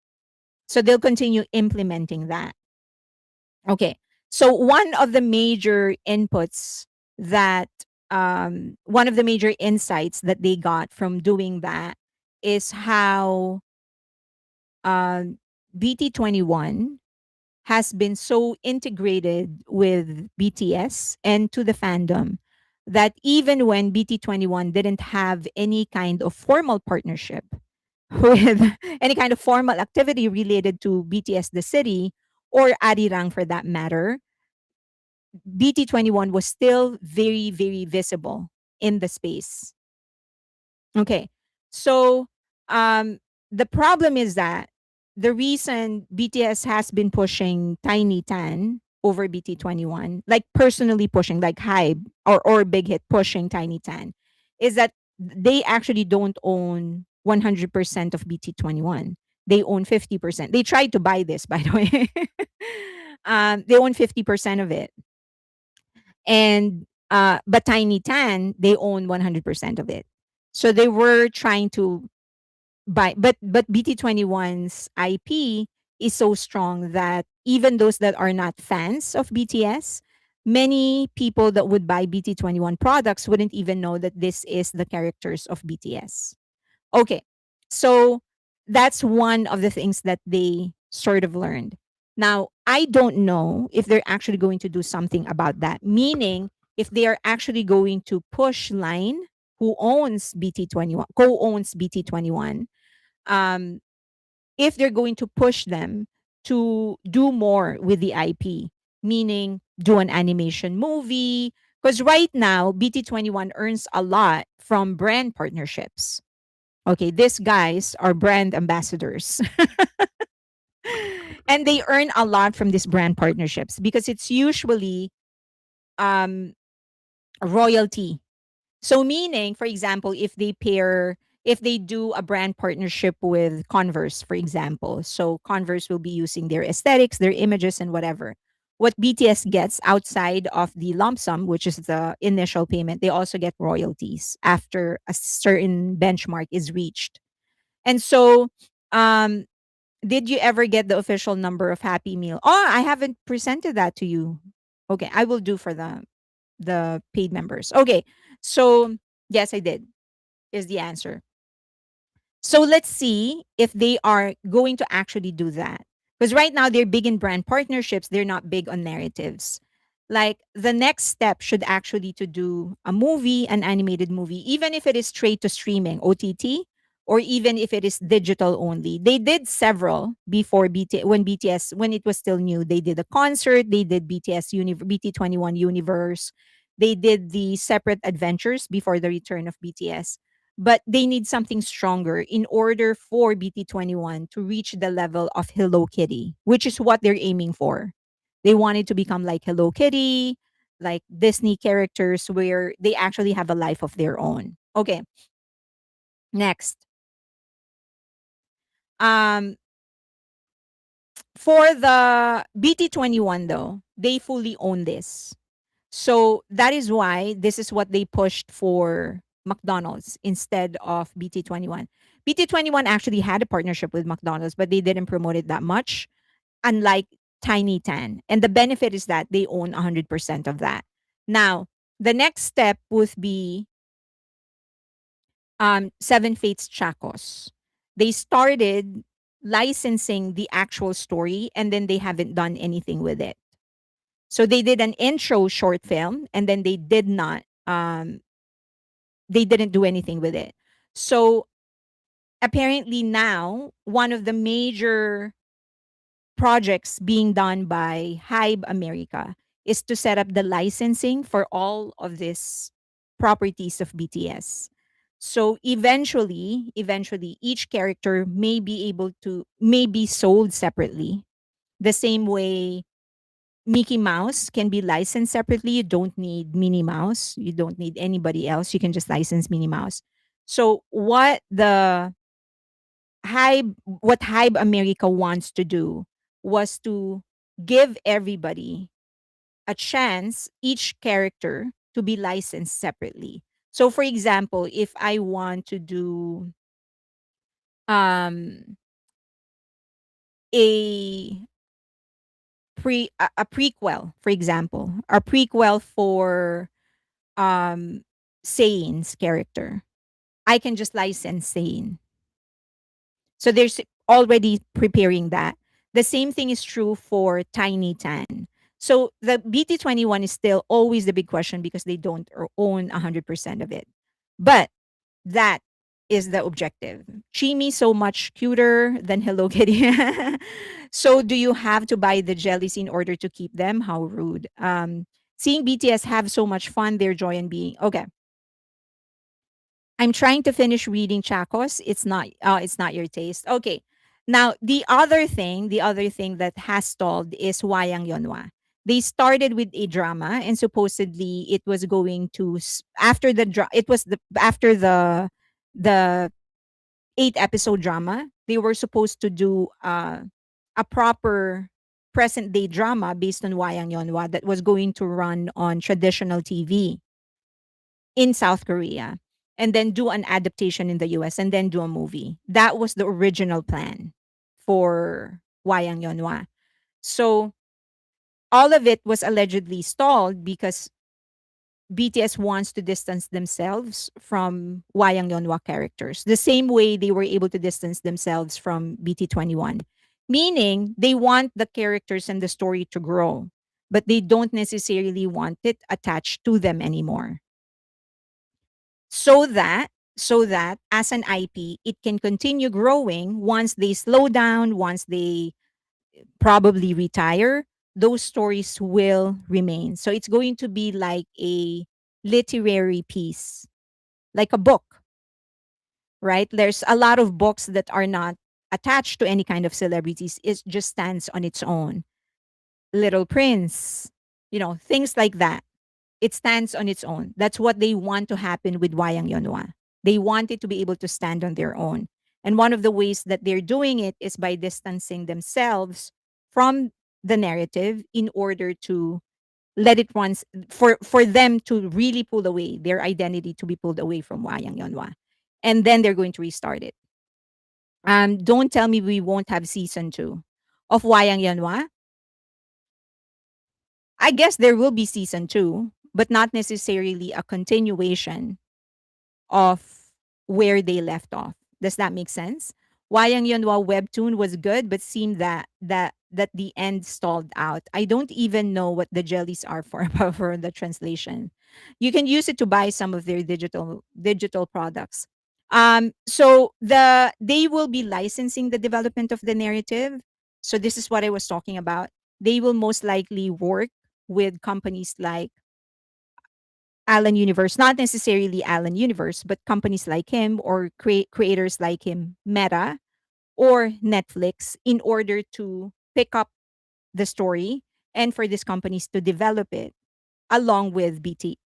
So they'll continue implementing that. Okay. So one of the major inputs that one of the major insights that they got from doing that is how um BT21 has been so integrated with BTS and to the fandom that even when BT21 didn't have any kind of formal partnership with any kind of formal activity related to BTS the city or Arirang for that matter, BT21 was still very, very visible in the space. Okay. So um the problem is that the reason BTS has been pushing Tiny Tan over BT21, like personally pushing, like Hybe or Big Hit pushing Tiny Tan, is that they actually don't own 100% of BT21. They own 50%. They tried to buy this, by the way. They own 50% of it. And but Tiny Tan, they own 100% of it. So they were trying to buy, but BT21's IP is so strong that even those that are not fans of BTS, many people that would buy BT21 products wouldn't even know that this is the characters of BTS. Okay. So that's one of the things that they sort of learned. Now, I don't know if they're actually going to do something about that, meaning if they are actually going to push Line, who owns BT21, co owns BT21, um, if they're going to push them to do more with the IP, meaning do an animation movie. Because right now, BT21 earns a lot from brand partnerships. Okay, these guys are brand ambassadors. And they earn a lot from these brand partnerships because it's usually um royalty. So meaning, for example, if they do a brand partnership with Converse, for example, so Converse will be using their aesthetics, their images, and whatever. What BTS gets outside of the lump sum, which is the initial payment, they also get royalties after a certain benchmark is reached. And so, um, did you ever get the official number of Happy Meal? Oh, I haven't presented that to you. Okay, I will do for the paid members. Okay. So, yes, I did. Is the answer. So let's see if they are going to actually do that. Because right now they're big in brand partnerships, they're not big on narratives. Like the next step should actually to do a movie, an animated movie, even if it is straight to streaming, OTT, or even if it is digital only. They did several before BTS when it was still new. They did a concert, they did BT21 Universe, they did the separate adventures before the return of BTS, but they need something stronger in order for BT21 to reach the level of Hello Kitty, which is what they're aiming for. They wanted to become like Hello Kitty, like Disney characters where they actually have a life of their own. Okay, next. Um for the BT21 though, they fully own this. So that is why this is what they pushed for McDonald's instead of BT21. BT21 actually had a partnership with McDonald's, but they didn't promote it that much, unlike Tiny Tan. And the benefit is that they own 100% of that. Now, the next step would be Seven Fates Chacos. They started licensing the actual story and then they haven't done anything with it. So they did an intro short film and then they didn't do anything with it. So apparently now one of the major projects being done by Hybe America is to set up the licensing for all of these properties of BTS. So eventually each character may be sold separately. The same way Mickey Mouse can be licensed separately. You don't need Minnie Mouse. You don't need anybody else. You can just license Minnie Mouse. So what Hybe America wants to do was to give everybody a chance, each character, to be licensed separately. So for example, if I want to do um a a prequel, for example, a prequel for um Sane's character, I can just license Sane. So there's already preparing that. The same thing is true for Tiny Tan. So the BT21 is still always the big question because they don't own 100% of it. But that is the objective. Chimi so much cuter than Hello Kitty. So do you have to buy the jellies in order to keep them? How rude. Seeing BTS have so much fun, their joy in being okay. I'm trying to finish reading Chacos. It's not your taste. Okay. Now, the other thing that has stalled is Wayang Yonwa. They started with a drama and supposedly it was going to after it was after the 8 episode drama, they were supposed to do a proper present day drama based on Wayang Yonwa that was going to run on traditional TV in South Korea and then do an adaptation in the US and then do a movie. That was the original plan for Wayang Yonwa. So all of it was allegedly stalled because BTS wants to distance themselves from Wayang Yonwa characters, the same way they were able to distance themselves from BT21. Meaning they want the characters and the story to grow, but they don't necessarily want it attached to them anymore. So that as an IP, it can continue growing once they slow down, once they probably retire, those stories will remain. So it's going to be like a literary piece, like a book. right? There's a lot of books that are not attached to any kind of celebrities. It just stands on its own. Little Prince, things like that. It stands on its own. That's what they want to happen with Wayang Yonwa. They want it to be able to stand on their own. And one of the ways that they're doing it is by distancing themselves from the narrative in order to let it once for them to really pull away their identity to be pulled away from Wayang Yonwa. And then they're going to restart it. Don't tell me we won't have season 2 of Wayang Yanwa. I guess there will be season 2, but not necessarily a continuation of where they left off. Does that make sense? Wayang Yunwa webtoon was good, but seemed that the end stalled out. I don't even know what the jellies are for for the translation. You can use it to buy some of their digital products. So they will be licensing the development of the narrative. So this is what I was talking about. They will most likely work with companies like Alan Universe, not necessarily Alan Universe, but companies like him or creators like him, Meta or Netflix, in order to pick up the story and for these companies to develop it along with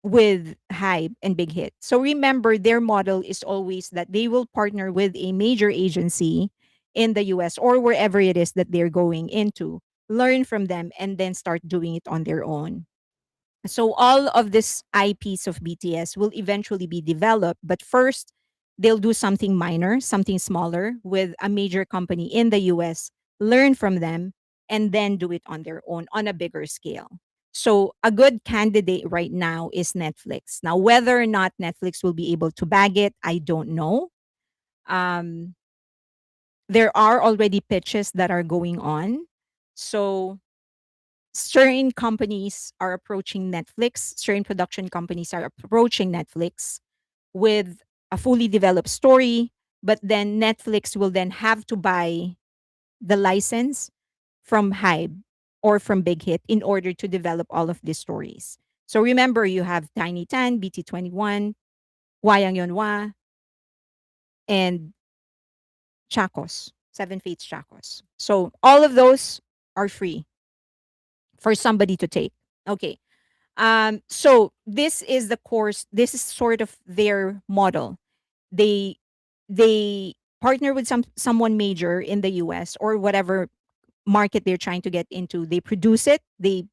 with Hybe and Big Hit. So remember, their model is always that they will partner with a major agency in the US or wherever it is that they're going into, learn from them, and then start doing it on their own. So all of this IPs of BTS will eventually be developed, but first they'll do something minor, something smaller with a major company in the US, learn from them, and then do it on their own on a bigger scale. So a good candidate right now is Netflix. Now, whether or not Netflix will be able to bag it, I don't know. Um, there are already pitches that are going on. So certain companies are approaching Netflix, certain production companies are approaching Netflix with a fully developed story, but then Netflix will then have to buy the license from Hybe or from Big Hit in order to develop all of these stories. So remember, you have Tiny Tan, BT21, Wayang Yonwa, and Chacos, Seven Fates Chacos. So all of those are free for somebody to take. Okay. So this is the course. This is sort of their model. They they partner with someone major in the US or whatever market they're trying to get into. They produce it, they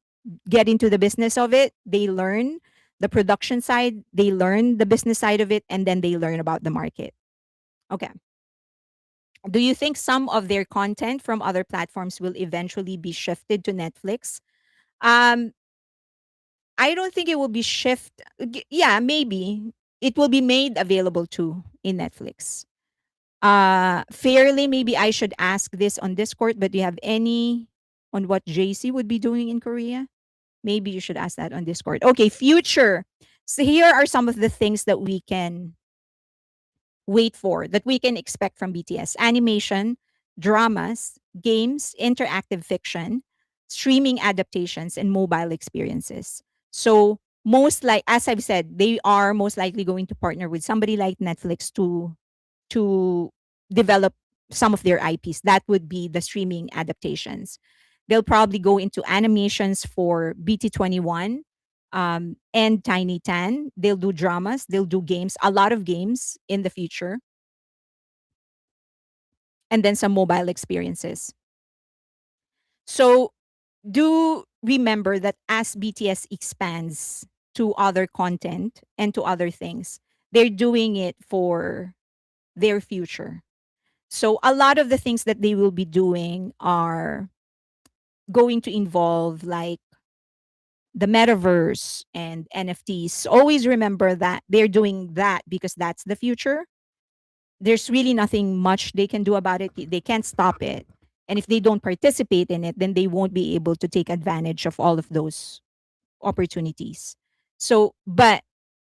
get into the business of it, they learn the production side, they learn the business side of it, and then they learn about the market. Okay. Do you think some of their content from other platforms will eventually be shifted to Netflix? Um, I don't think it will be Yeah, maybe it will be made available too in Netflix. Fairly, maybe I should ask this on Discord, but do you have any on what JC would be doing in Korea? Maybe you should ask that on Discord. Okay, future. So here are some of the things that we can wait for, that we can expect from BTS: animation, dramas, games, interactive fiction, streaming adaptations, and mobile experiences. So, as I've said, they are most likely going to partner with somebody like Netflix to develop some of their IPs. That would be the streaming adaptations. They'll probably go into animations for BT21 and Tiny Tan. They'll do dramas, they'll do games, a lot of games in the future, and then some mobile experiences. So do remember that as BTS expands to other content and to other things, they're doing it for their future. So a lot of the things that they will be doing are going to involve like the metaverse and NFTs. Always remember that they're doing that because that's the future. There's really nothing much they can do about it. They can't stop it. And if they don't participate in it, then they won't be able to take advantage of all of those opportunities. So, but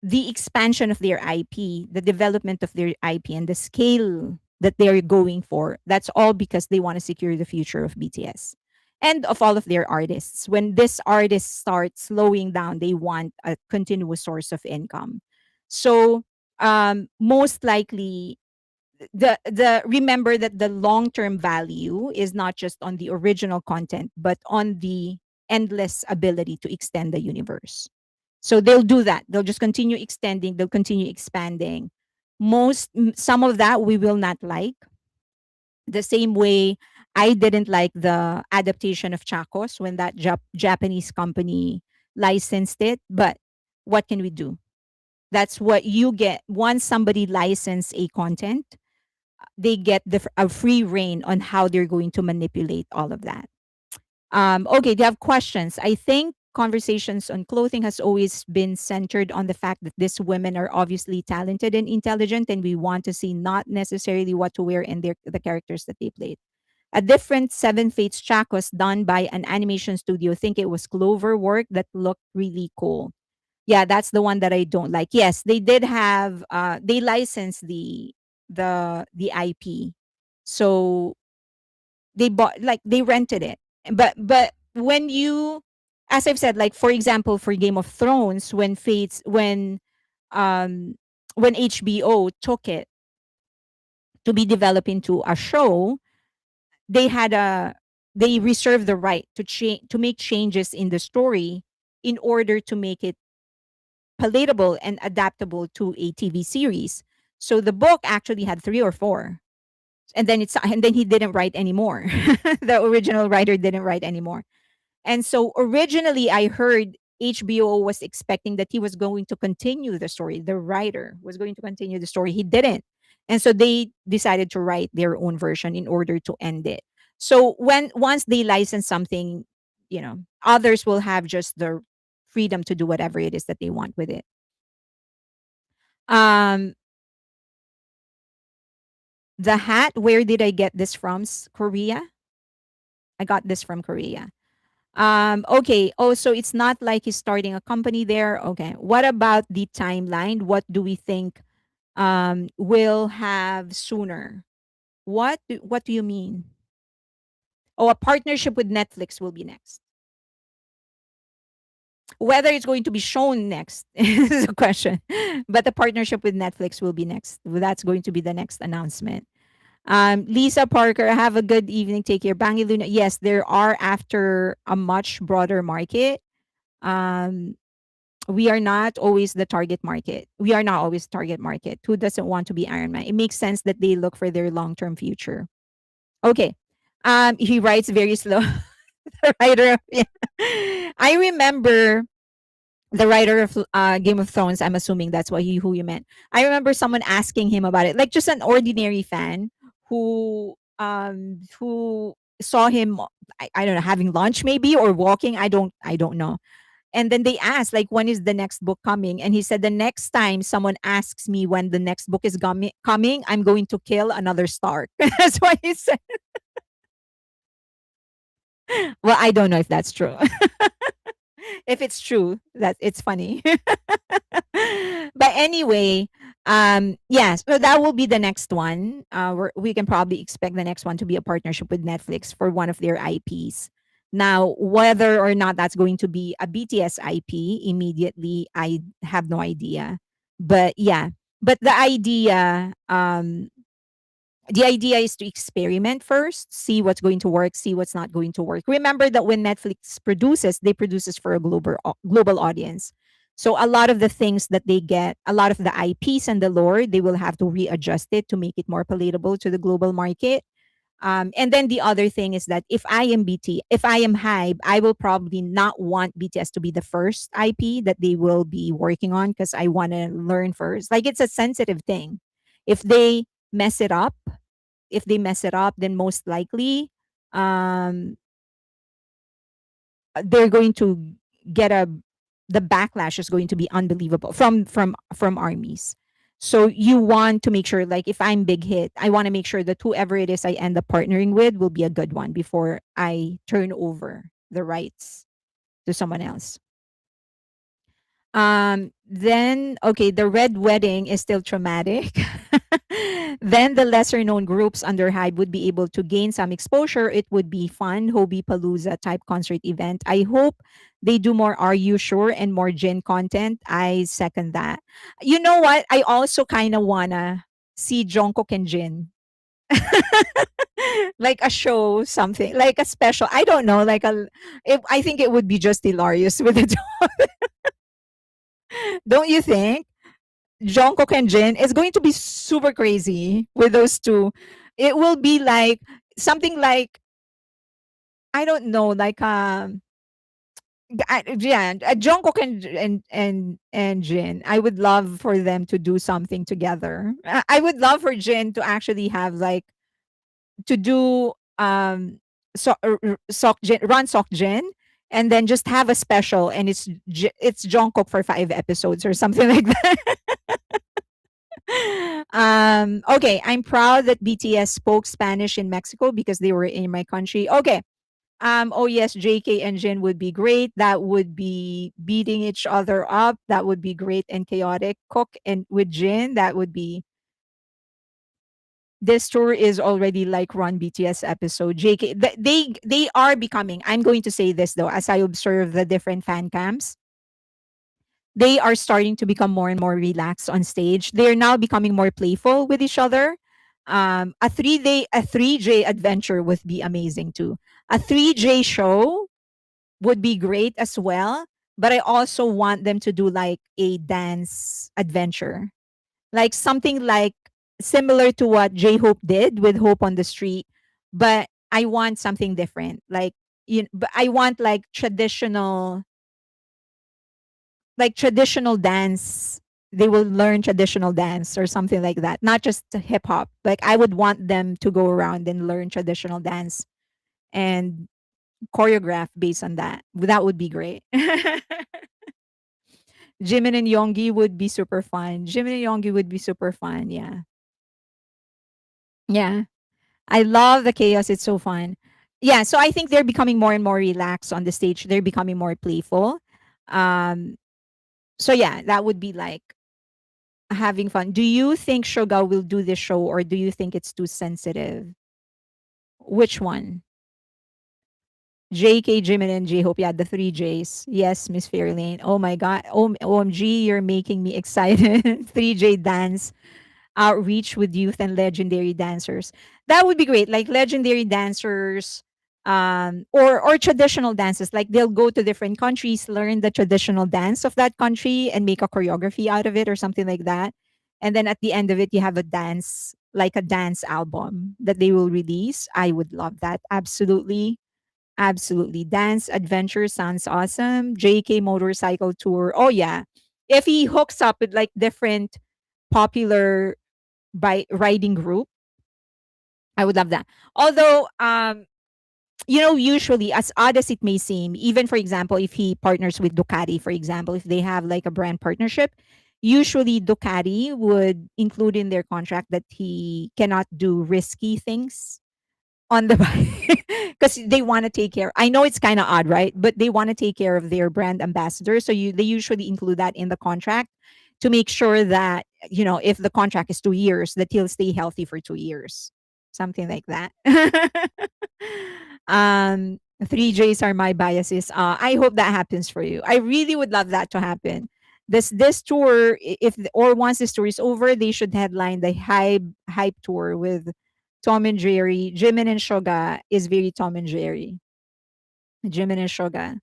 the expansion of their IP, the development of their IP, and the scale that they're going for, that's all because they want to secure the future of BTS and of all of their artists. When this artist starts slowing down, they want a continuous source of income. So, most likely, the remember that the long-term value is not just on the original content, but on the endless ability to extend the universe. So they'll do that. They'll just continue extending, they'll continue expanding. Some of that we will not like. The same way I didn't like the adaptation of Chacos when that Japanese company licensed it, but what can we do? That's what you get once somebody license a content, they get a free reign on how they're going to manipulate all of that. Okay, they have questions. I think conversations on clothing has always been centered on the fact that these women are obviously talented and intelligent, and we want to see not necessarily what to wear and the characters that they played. A different Seven Fates track was done by an animation studio. Think it was Clover work that looked really cool. Yeah, that's the one that I don't like. Yes, they did have they licensed the IP. So they bought, like, they rented it. But when you, as I've said, like for example for Game of Thrones, um when HBO took it to be developed into a show, they had a they reserved the right to change, to make changes in the story in order to make it palatable and adaptable to a TV series. So the book actually had 3 or 4. And then he didn't write anymore. The original writer didn't write anymore. And so originally I heard HBO was expecting that he was going to continue the story. The writer was going to continue the story. He didn't. And so they decided to write their own version in order to end it. So once they license something, others will have just the freedom to do whatever it is that they want with it. Um the hat, where did I get this from? Korea. I got this from Korea. Okay. Oh, so it's not like he's starting a company there. Okay. What about the timeline? What do we think will have sooner? What do you mean? Oh, a partnership with Netflix will be next. Whether it's going to be shown next is a question. But the partnership with Netflix will be next. That's going to be the next announcement. Lisa Parker, have a good evening. Take care. Bangi Luna. Yes, there are, after a much broader market. Um, we are not always the target market. We are not always target market. Who doesn't want to be Iron Man? It makes sense that they look for their long-term future. Okay. He writes very slow. The writer of, yeah. I remember the writer of Game of Thrones. I'm assuming that's who you meant. I remember someone asking him about it, like just an ordinary fan who saw him. I don't know, having lunch maybe or walking. I don't know. And then they asked, like, when is the next book coming? And he said, the next time someone asks me when the next book is coming, I'm going to kill another Stark. That's what he said. Well, I don't know if that's true. If it's true, that it's funny. But anyway, yes, so that will be the next one. We can probably expect the next one to be a partnership with Netflix for one of their IPs. Now, whether or not that's going to be a BTS IP immediately, I have no idea. But yeah, but the idea is to experiment first, see what's going to work, see what's not going to work. Remember that when Netflix produces, they produces for a global audience. So a lot of the things that they get, a lot of the IPs and the lore, they will have to readjust it to make it more palatable to the global market. And then the other thing is that if I am Hybe, I will probably not want BTS to be the first IP that they will be working on, because I want to learn first. Like, it's a sensitive thing. If they mess it up, then most likely, um, they're going to get the backlash is going to be unbelievable from armies. So you want to make sure, like, if I'm big hit, I want to make sure that whoever it is I end up partnering with will be a good one before I turn over the rights to someone else. Then, okay, the Red Wedding is still traumatic. Then the lesser known groups under Hybe would be able to gain some exposure. It would be fun, Hobie Palooza type concert event. I hope they do more Are You Sure and more Jin content. I second that. You know what? I also kind of wanna. see Jungkook and Jin. Like a show, something like a special. I don't know, like I think it would be just hilarious with it. Don't you think? Jungkook and Jin is going to be super crazy with those two. It will be like something like I don't know, like yeah, Jungkook and Jin. I would love for them to do something together. I would love for Jin to actually have like to do Sok Jin, run Sok Jin, and then just have a special, and it's Jungkook for 5 episodes or something like that. Okay, I'm proud that BTS spoke Spanish in Mexico because they were in my country. Okay. Oh yes, JK and Jin would be great. That would be beating each other up. That would be great and chaotic. Cook and with Jin, that would be this tour is already like Run BTS episode. JK, they are becoming. I'm going to say this though, as I observe the different fan cams, they are starting to become more and more relaxed on stage. They're now becoming more playful with each other. A 3J adventure would be amazing too. A 3J show would be great as well. But I also want them to do like a dance adventure, like something like similar to what J Hope did with Hope on the Street. But I want something different. Like but I want like traditional dance. They will learn traditional dance or something like that, not just hip hop. Like I would want them to go around and learn traditional dance and choreograph based on that. That would be great. Jimin and Yonggi would be super fun. Jimin and Yonggi would be super fun. Yeah. Yeah. I love the chaos. It's so fun. Yeah. So I think they're becoming more and more relaxed on the stage. They're becoming more playful. Um, so yeah, that would be like having fun. Do you think Suga will do this show or do you think it's too sensitive? Which one? JK, Jimin, and J Hope. Yeah, the 3Js. Yes, Miss Fairlane. Oh my God. OMG, you're making me excited. 3J dance outreach with youth and legendary dancers. That would be great. Like legendary dancers, or traditional dances. Like they'll go to different countries, learn the traditional dance of that country, and make a choreography out of it or something like that. And then at the end of it, you have a dance, like a dance album that they will release. I would love that. Absolutely. Absolutely. Dance adventure sounds awesome. JK motorcycle tour. Oh yeah. If he hooks up with like different popular by riding group, I would love that. Although usually as odd as it may seem, even for example, if he partners with Ducati, for example, if they have like a brand partnership, usually Ducati would include in their contract that he cannot do risky things on the bike because they want to take care. I know it's kind of odd, right? But they want to take care of their brand ambassador, so they usually include that in the contract to make sure that if the contract is 2 years, that he'll stay healthy for 2 years, something like that. um 3Js are my biases. I hope that happens for you. I really would love that to happen. This tour, or once this tour is over, they should headline the hype tour with Tom and Jerry. Jimin and Shoga is very Tom and Jerry. Jimin and Shoga.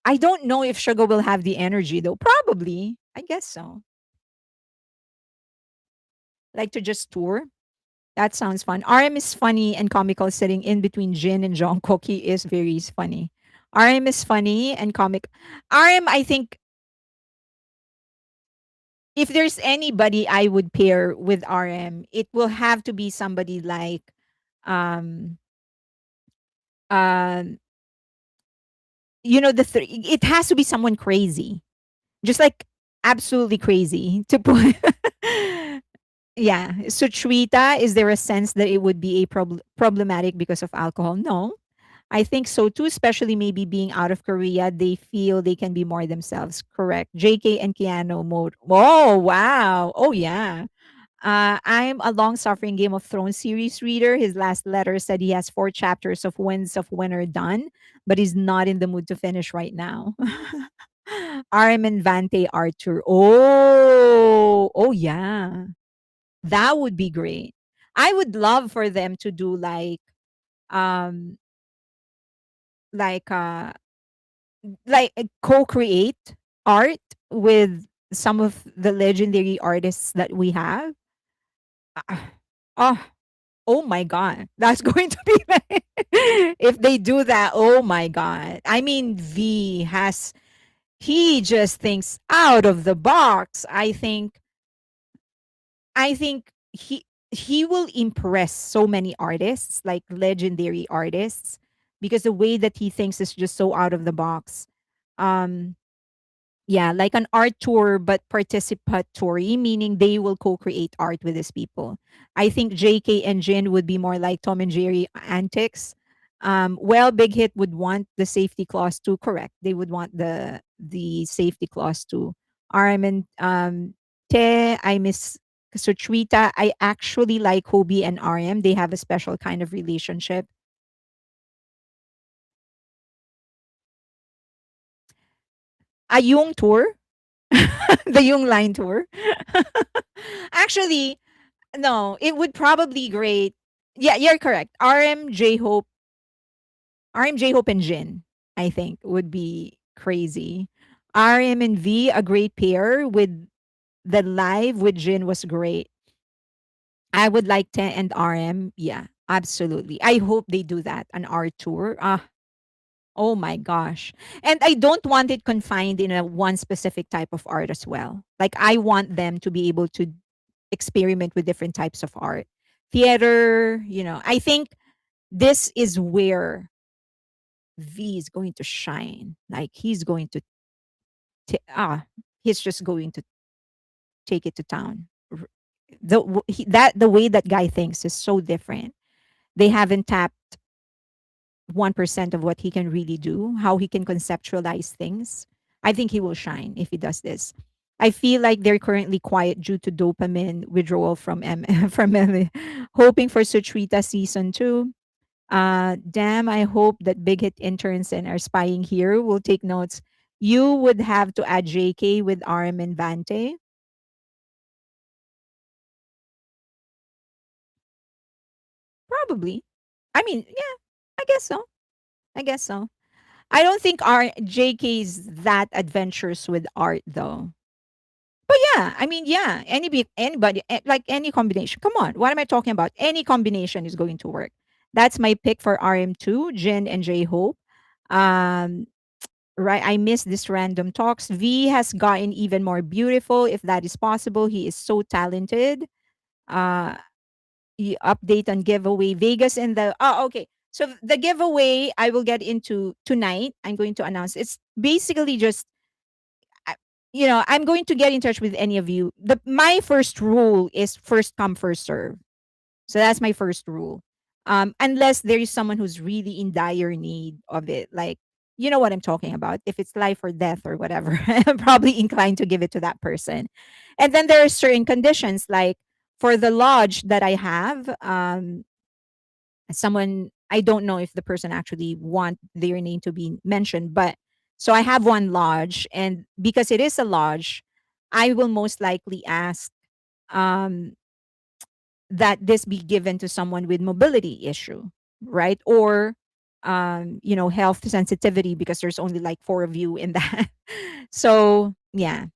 I don't know if Shoga will have the energy though. Probably. I guess so. Like to just tour. That sounds fun. RM is funny and comical sitting in between Jin and Jungkook. He is very funny. RM is funny and comic. RM, I think if there's anybody I would pair with RM, it will have to be somebody like um um it has to be someone crazy. Just like absolutely crazy to put. Yeah. So Chuita, is there a sense that it would be a problematic because of alcohol? No. I think so too, especially maybe being out of Korea, they feel they can be more themselves. Correct. JK and Keanu mode. Oh, wow. Oh, yeah. I'm a long suffering Game of Thrones series reader. His last letter said he has 4 chapters of Winds of Winter done, but he's not in the mood to finish right now. RM and Vante Arthur. Oh, oh, yeah. That would be great. I would love for them to do um like uh co-create art with some of the legendary artists that we have. Ah, oh, oh my god. That's going to be like, if they do that, oh my god. I mean, V has he just thinks out of the box. I think he will impress so many artists, like legendary artists, because the way that he thinks is just so out of the box. Um yeah, like an art tour but participatory, meaning they will co-create art with these people. I think JK and Jin would be more like Tom and Jerry antics. Well, Big Hit would want the safety clause too. Correct. They would want the safety clause too. RM and Te, I miss Sutrita. I actually like Hobie and RM. They have a special kind of relationship. A Yung tour, the Yung line tour. Actually, no, it would probably great. Yeah, you're correct. RM J Hope and Jin, I think, would be crazy. RM and V, a great pair with the live with Jin was great. I would like to and RM. Yeah, absolutely. I hope they do that on our tour. Oh my gosh. And I don't want it confined in a one specific type of art as well. Like I want them to be able to experiment with different types of art. Theater, I think this is where V is going to shine. Like ah, he's just going to take it to town. The way that guy thinks is so different. They haven't tapped 1% of what he can really do, how he can conceptualize things. I think he will shine if he does this. I feel like they're currently quiet due to dopamine withdrawal from from M. Hoping for Sutrita season 2. Damn, I hope that big hit interns and are spying here will take notes. You would have to add JK with RM and Vante. Probably. I mean, yeah, I guess so. I guess so. I don't think our JK's that adventurous with art though. But yeah, I mean, yeah, anybody, like any combination. Come on, what am I talking about? Any combination is going to work. That's my pick for RM2, Jin and J Hope. Um, right, I miss this random talks. V has gotten even more beautiful, if that is possible. He is so talented. Uh, update on giveaway Vegas and the okay. So the giveaway I will get into tonight. I'm going to announce. It's basically just I- I'm going to get in touch with any of you. My first rule is first come first serve. So that's my first rule. Unless there is someone who's really in dire need of it, like you know what I'm talking about. If it's life or death or whatever, I'm probably inclined to give it to that person. And then there are certain conditions, like for the lodge that I have, someone I don't know if the person actually want their name to be mentioned, but so I have one lodge, and because it is a lodge, I will most likely ask um that this be given to someone with mobility issue, right? Or health sensitivity, because there's only like four of you in that. So yeah.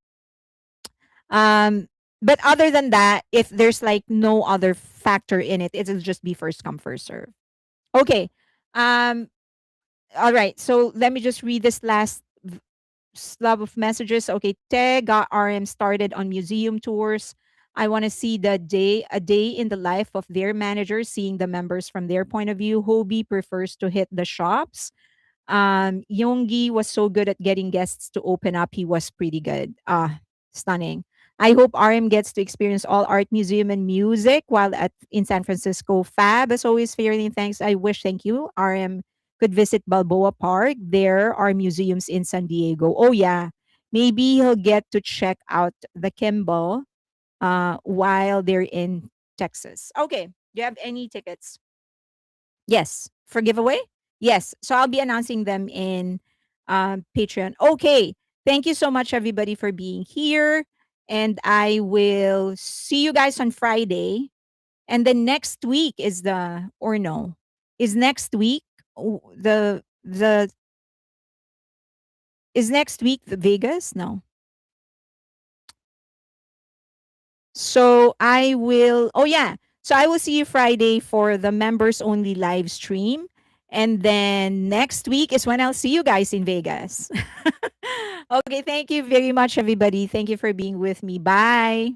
um but other than that, if there's like no other factor in it, it'll just be first come first serve. Okay. um all right, so let me just read this last slab of messages. Okay, Te got RM started on museum tours. I want to see a day in the life of their manager, seeing the members from their point of view. Hobie prefers to hit the shops. Yonggi was so good at getting guests to open up. He was pretty good. Stunning. I hope RM gets to experience all art museum and music while in San Francisco. Fab, as always, Fairly. Thanks. Thank you. RM could visit Balboa Park. There are museums in San Diego. Oh yeah. Maybe he'll get to check out the Kimball while they're in Texas. Okay. Do you have any tickets? Yes. For giveaway? Yes. So I'll be announcing them in Patreon. Okay. Thank you so much, everybody, for being here. And I will see you guys on Friday. And then next week is the or no. Is next week the is next week the Vegas? No. So I will oh yeah. So I will see you Friday for the members only live stream. And then next week is when I'll see you guys in Vegas. Okay, thank you very much, everybody. Thank you for being with me. Bye.